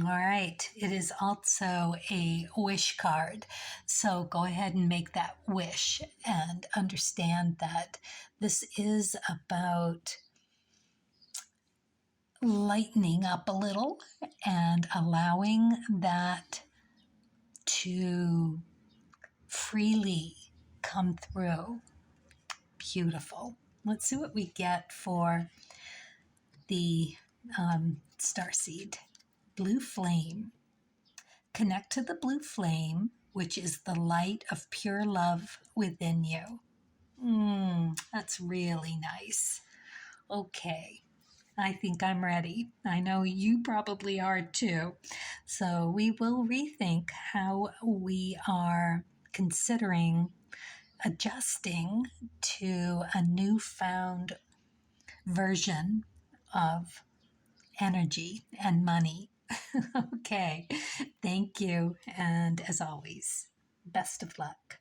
right, it is also a wish card. So go ahead and make that wish and understand that this is about lightening up a little and allowing that to freely come through. Beautiful. Let's see what we get for the starseed. Blue flame. Connect to the blue flame, which is the light of pure love within you. That's really nice. Okay, I think I'm ready. I know you probably are too. So we will rethink how we are considering adjusting to a newfound version of energy and money. Okay, thank you. And as always, best of luck.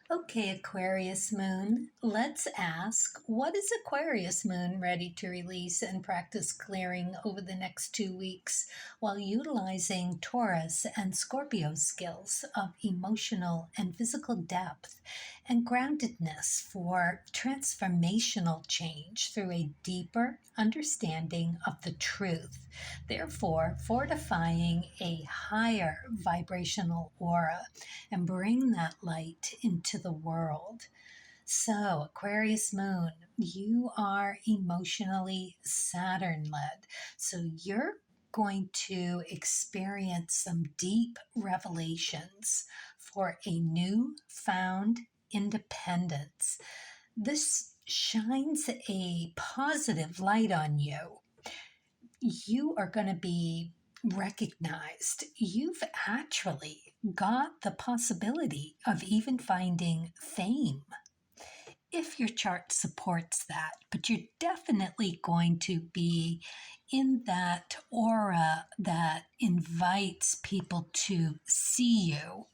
Okay, Aquarius Moon, let's ask, what is Aquarius Moon ready to release and practice clearing over the next 2 weeks while utilizing Taurus and Scorpio skills of emotional and physical depth and groundedness for transformational change through a deeper understanding of the truth, therefore fortifying a higher vibrational aura and bring that light into the world. So, Aquarius Moon, you are emotionally Saturn led. So, you're going to experience some deep revelations for a newfound independence. This shines a positive light on you. You are going to be recognized. You've actually got the possibility of even finding fame if your chart supports that, but you're definitely going to be in that aura that invites people to see you.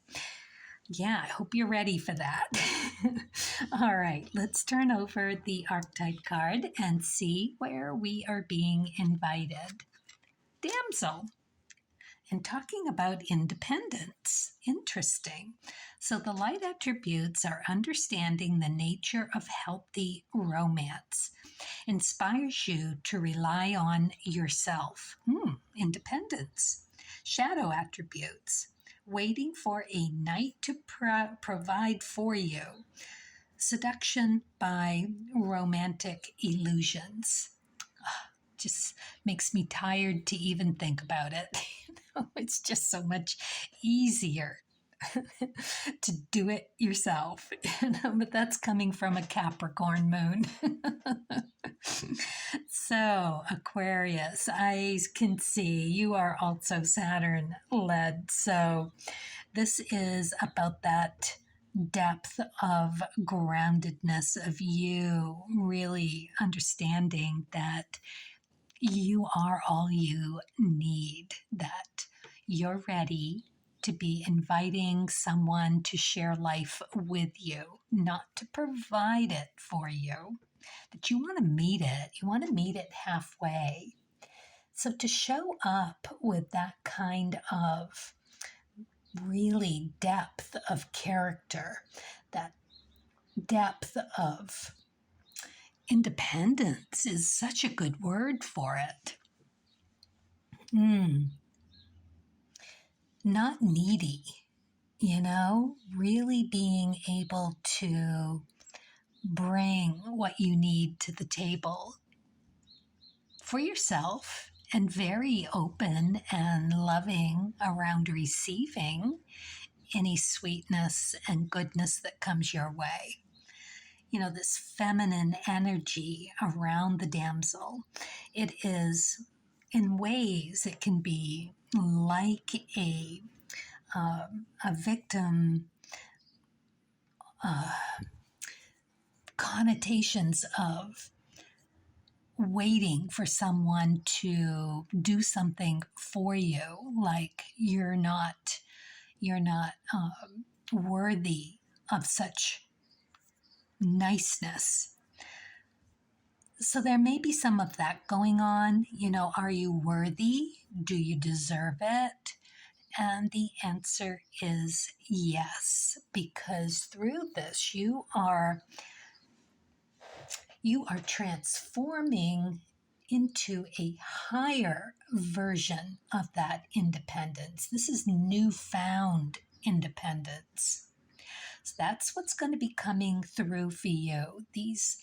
Yeah, I hope you're ready for that. All right, let's turn over the archetype card and see where we are being invited. Damsel. And talking about independence. Interesting. So the light attributes are understanding the nature of healthy romance. Inspires you to rely on yourself. Independence. Shadow attributes. Waiting for a knight to provide for you. Seduction by romantic illusions. Just makes me tired to even think about it. It's just so much easier to do it yourself. But that's coming from a Capricorn moon. So, Aquarius, I can see you are also Saturn led. So, this is about that depth of groundedness of you really understanding that you are all you need, that you're ready to be inviting someone to share life with you, not to provide it for you, that you want to meet it. You want to meet it halfway. So to show up with that kind of really depth of character, that depth of independence is such a good word for it. Not needy, really being able to bring what you need to the table for yourself and very open and loving around receiving any sweetness and goodness that comes your way. This feminine energy around the damsel, it is, in ways, it can be like a victim, connotations of waiting for someone to do something for you, like you're not worthy of such niceness. So there may be some of that going on. Are you worthy? Do you deserve it? And the answer is yes, because through this you are transforming into a higher version of that independence. This is newfound independence. So that's what's going to be coming through for you. These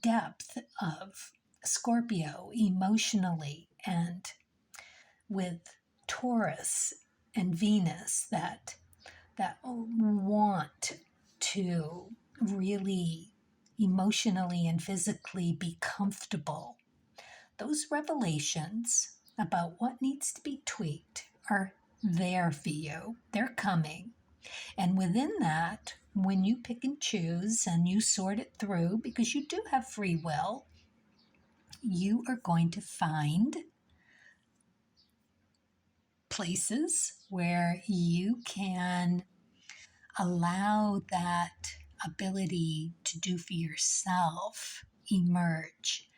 depth of Scorpio emotionally, and with Taurus and Venus that want to really emotionally and physically be comfortable. Those revelations about what needs to be tweaked are there for you. They're coming. And within that, when you pick and choose and you sort it through, because you do have free will, you are going to find places where you can allow that ability to do for yourself emerge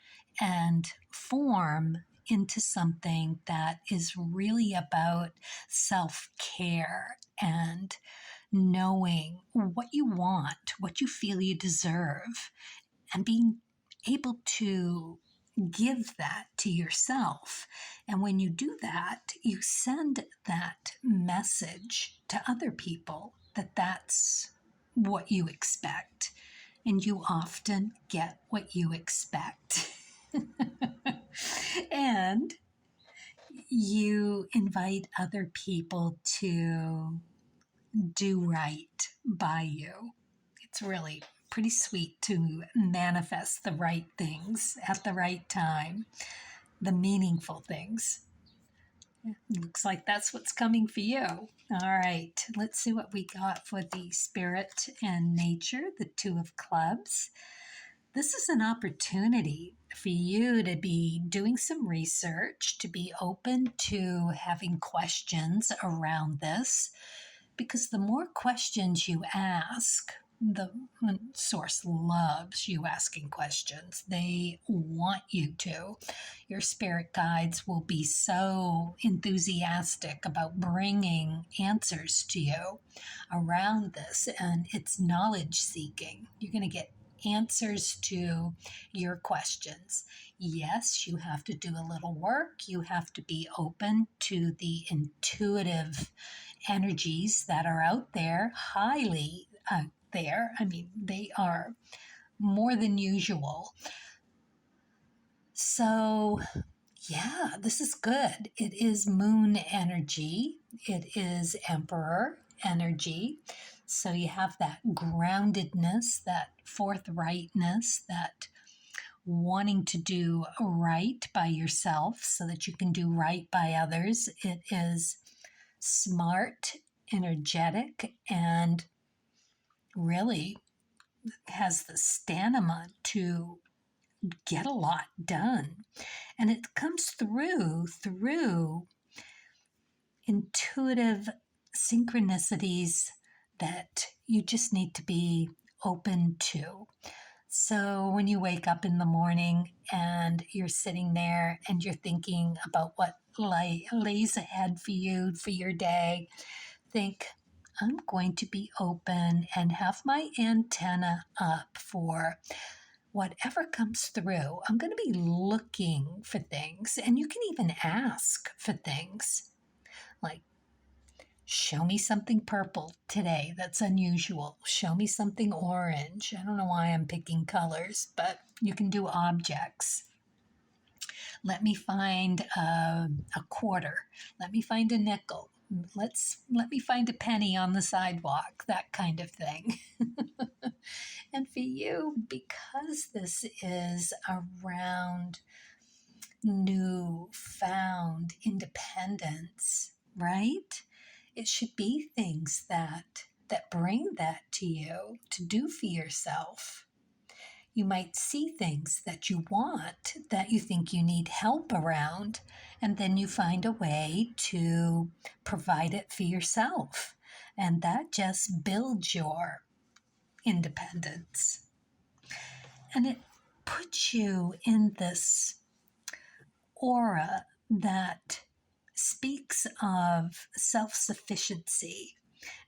and form into something that is really about self-care and knowing what you want, what you feel you deserve, and being able to give that to yourself. And when you do that, you send that message to other people that that's what you expect. And you often get what you expect. And you invite other people to do right by you. It's really pretty sweet to manifest the right things at the right time, the meaningful things. Looks like that's what's coming for you. All right, let's see what we got for the spirit and nature, the Two of Clubs. This is an opportunity for you to be doing some research, to be open to having questions around this, because the more questions you ask, the source loves you asking questions. They want you to. Your spirit guides will be so enthusiastic about bringing answers to you around this, and it's knowledge seeking. You're going to get answers to your questions. Yes, you have to do a little work. You have to be open to the intuitive energies that are out there, highly out there. I mean, they are more than usual. So, yeah, this is good. It is moon energy. It is emperor. energy. So you have that groundedness, that forthrightness, that wanting to do right by yourself so that you can do right by others. It is smart, energetic, and really has the stamina to get a lot done. And it comes through intuitive synchronicities that you just need to be open to. So when you wake up in the morning and you're sitting there and you're thinking about what lays ahead for you for your day, think, I'm going to be open and have my antenna up for whatever comes through. I'm going to be looking for things, and you can even ask for things like, show me something purple today that's unusual. Show me something orange. I don't know why I'm picking colors, but you can do objects. Let me find a quarter. Let me find a nickel. Let me find a penny on the sidewalk, that kind of thing. And for you, because this is around newfound independence, right? It should be things that bring that to you to do for yourself. You might see things that you want, that you think you need help around, and then you find a way to provide it for yourself. And that just builds your independence. And it puts you in this aura that speaks of self-sufficiency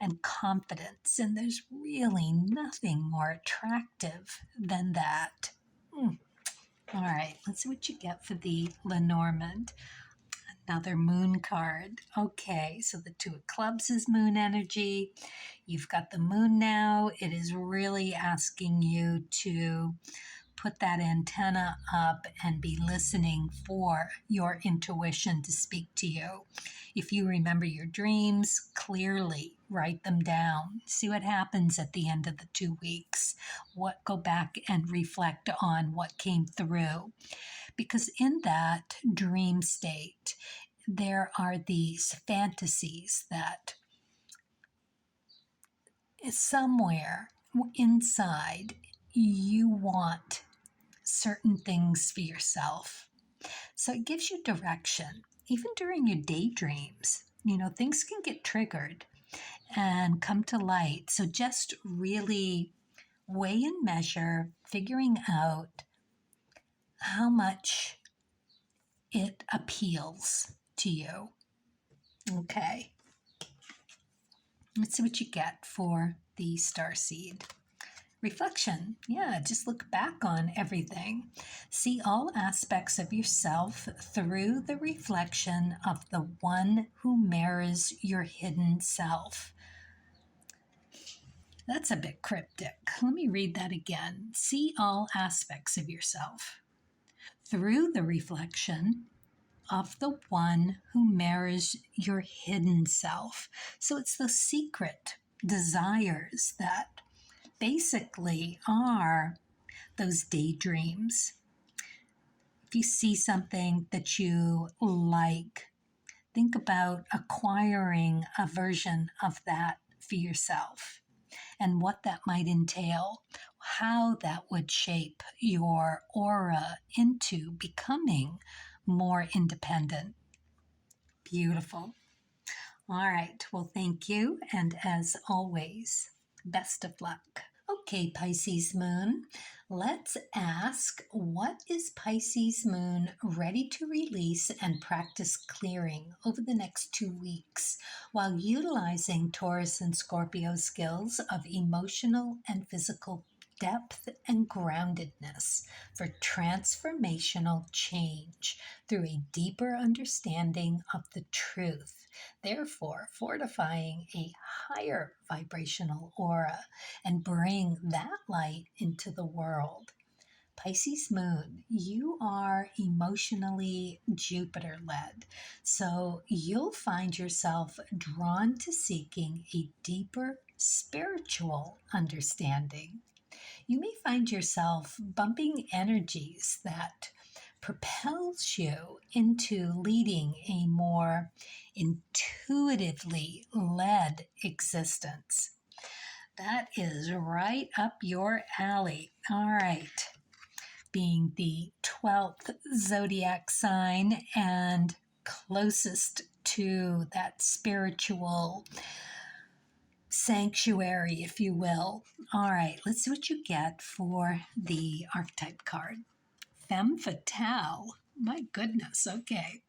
and confidence, and there's really nothing more attractive than that. All right, let's see what you get for the Lenormand. Another moon card. Okay, so the Two of Clubs is moon energy. You've got the moon now. It is really asking you to put that antenna up and be listening for your intuition to speak to you. If you remember your dreams, clearly write them down. See what happens at the end of the 2 weeks. Go back and reflect on what came through. Because in that dream state, there are these fantasies that somewhere inside you want certain things for yourself. So it gives you direction. Even during your daydreams, things can get triggered and come to light. So just really weigh and measure, figuring out how much it appeals to you. Okay. Let's see what you get for the starseed. Reflection. Yeah, just look back on everything. See all aspects of yourself through the reflection of the one who mirrors your hidden self. That's a bit cryptic. Let me read that again. See all aspects of yourself through the reflection of the one who mirrors your hidden self. So it's the secret desires that basically are those daydreams. If you see something that you like, think about acquiring a version of that for yourself and what that might entail, how that would shape your aura into becoming more independent. Beautiful. All right. Well, thank you. And as always, best of luck. Okay, Pisces Moon, let's ask, what is Pisces Moon ready to release and practice clearing over the next 2 weeks while utilizing Taurus and Scorpio skills of emotional and physical depth and groundedness for transformational change through a deeper understanding of the truth, therefore fortifying a higher vibrational aura and bring that light into the world. Pisces moon, you are emotionally Jupiter led. So you'll find yourself drawn to seeking a deeper spiritual understanding. You may find yourself bumping energies that propels you into leading a more intuitively led existence. That is right up your alley. All right. Being the 12th zodiac sign and closest to that spiritual sanctuary, if you will. All right, let's see what you get for the archetype card. Femme fatale. My goodness, okay.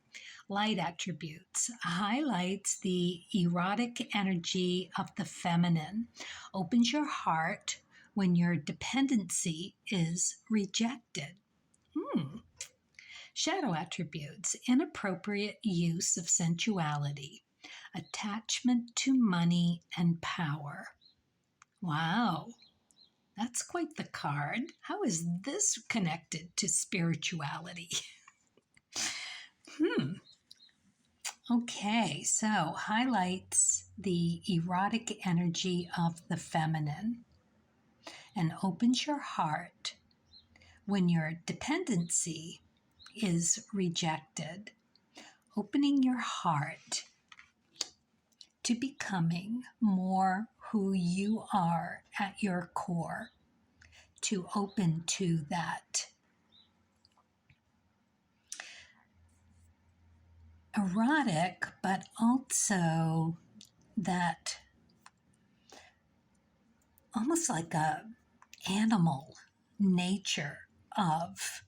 Light attributes highlights the erotic energy of the feminine, opens your heart when your dependency is rejected. Shadow attributes inappropriate use of sensuality, attachment to money and power. Wow, that's quite the card. How is this connected to spirituality? Okay, so highlights the erotic energy of the feminine and opens your heart when your dependency is rejected. Opening your heart to becoming more who you are at your core, to open to that erotic, but also that almost like a animal nature of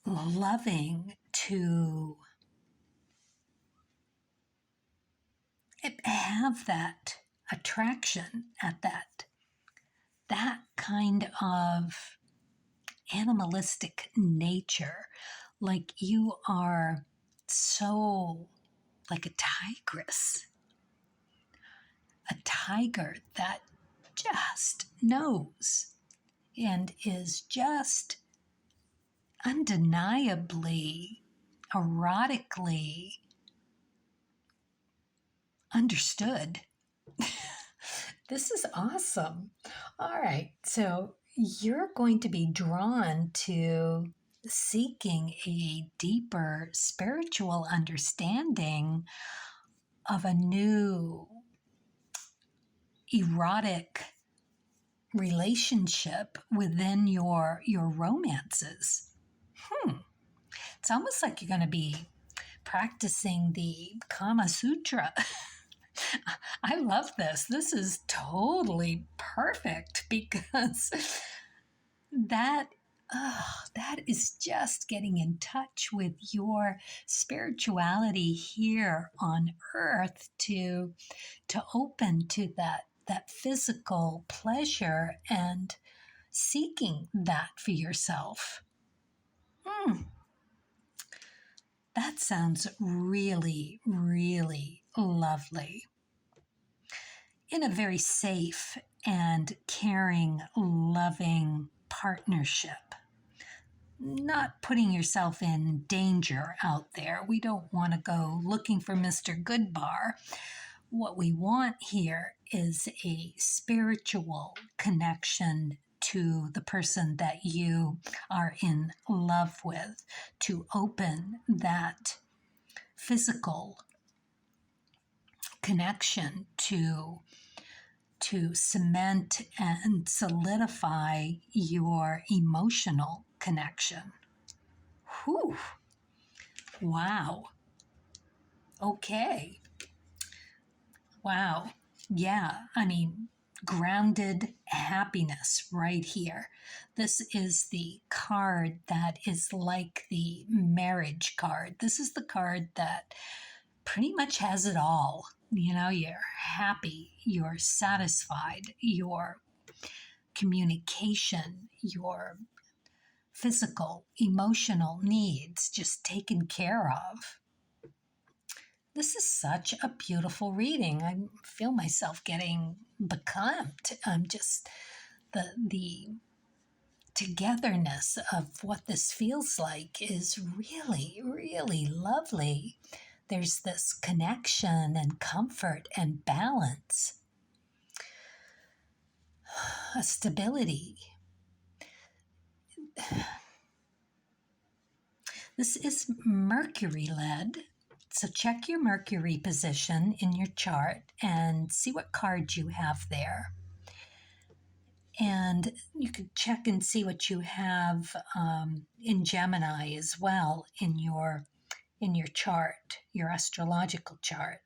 loving to have that attraction at that kind of animalistic nature, like you are so like a tigress, a tiger that just knows and is just undeniably erotically understood. This is awesome. All right, so you're going to be drawn to seeking a deeper spiritual understanding of a new erotic relationship within your romances. It's almost like you're going to be practicing the Kama Sutra. I love this. This is totally perfect because that is just getting in touch with your spirituality here on earth to open to that physical pleasure and seeking that for yourself. That sounds really, really lovely. In a very safe and caring, loving partnership. Not putting yourself in danger out there. We don't want to go looking for Mr. Goodbar. What we want here is a spiritual connection to the person that you are in love with, to open that physical connection to cement and solidify your emotional connection. Whew. Wow. Okay. Wow. Yeah, I mean, grounded happiness right here. This is the card that is like the marriage card. This is the card that pretty much has it all. You know, you're happy, you're satisfied, your communication, your physical, emotional needs just taken care of. This is such a beautiful reading. I feel myself getting becalmed. Just the togetherness of what this feels like is really, really lovely. There's this connection and comfort and balance, a stability. This is Mercury led. So check your Mercury position in your chart and see what card you have there. And you could check and see what you have in Gemini as well in your chart, your astrological chart,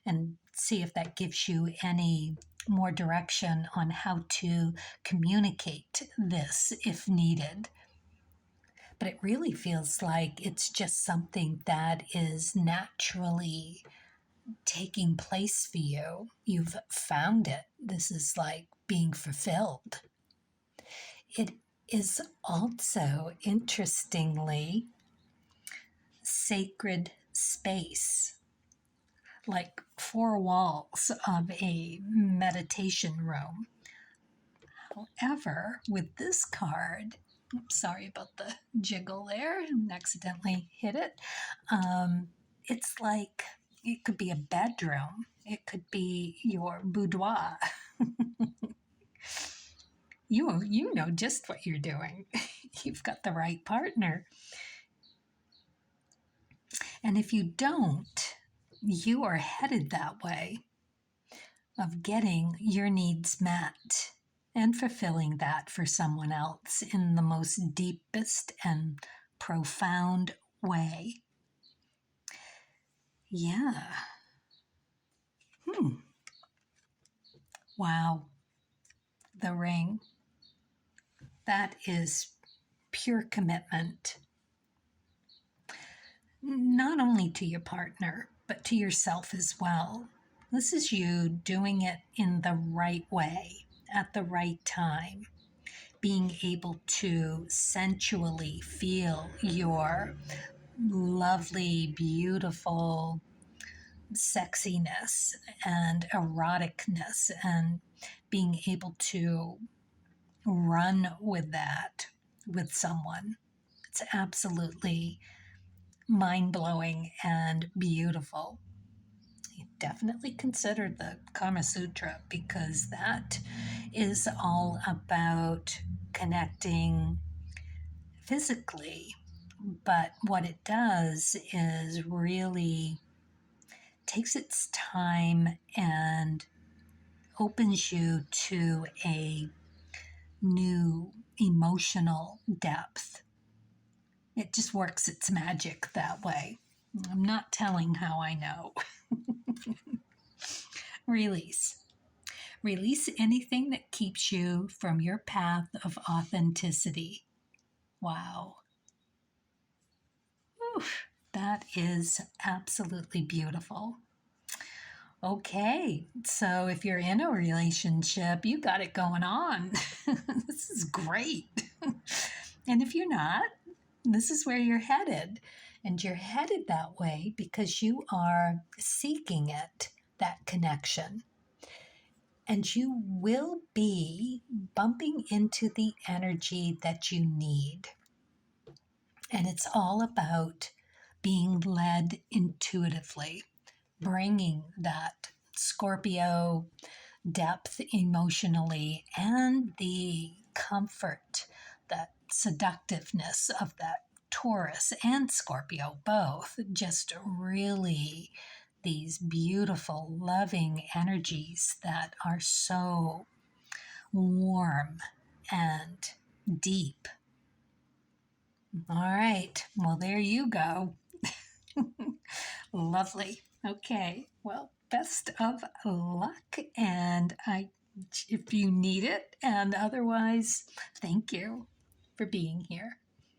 and see if that gives you any more direction on how to communicate this if needed. But it really feels like it's just something that is naturally taking place for you. You've found it. This is like being fulfilled. It is also, interestingly, sacred space, like 4 walls of a meditation room. However, with this card, sorry about the jiggle there, accidentally hit it. It's like it could be a bedroom. It could be your boudoir. You know just what you're doing. You've got the right partner. And if you don't, you are headed that way of getting your needs met and fulfilling that for someone else in the most deepest and profound way. Yeah. Wow. The ring. That is pure commitment. Not only to your partner, but to yourself as well. This is you doing it in the right way, at the right time, being able to sensually feel your lovely, beautiful sexiness and eroticness, and being able to run with that with someone. It's absolutely mind-blowing and beautiful. Definitely consider the Kama Sutra, because that is all about connecting physically, but what it does is really takes its time and opens you to a new emotional depth. It just works its magic that way. I'm not telling how I know. Release. Release anything that keeps you from your path of authenticity. Wow. Oof, that is absolutely beautiful. Okay, so if you're in a relationship, you got it going on. This is great. And if you're not, this is where you're headed. And you're headed that way because you are seeking it, that connection. And you will be bumping into the energy that you need. And it's all about being led intuitively, bringing that Scorpio depth emotionally and the comfort, that seductiveness of that Taurus and Scorpio, both just really these beautiful, loving energies that are so warm and deep. All right, well, there you go. Lovely. Okay, well, best of luck, and if you need it, and otherwise, thank you for being here.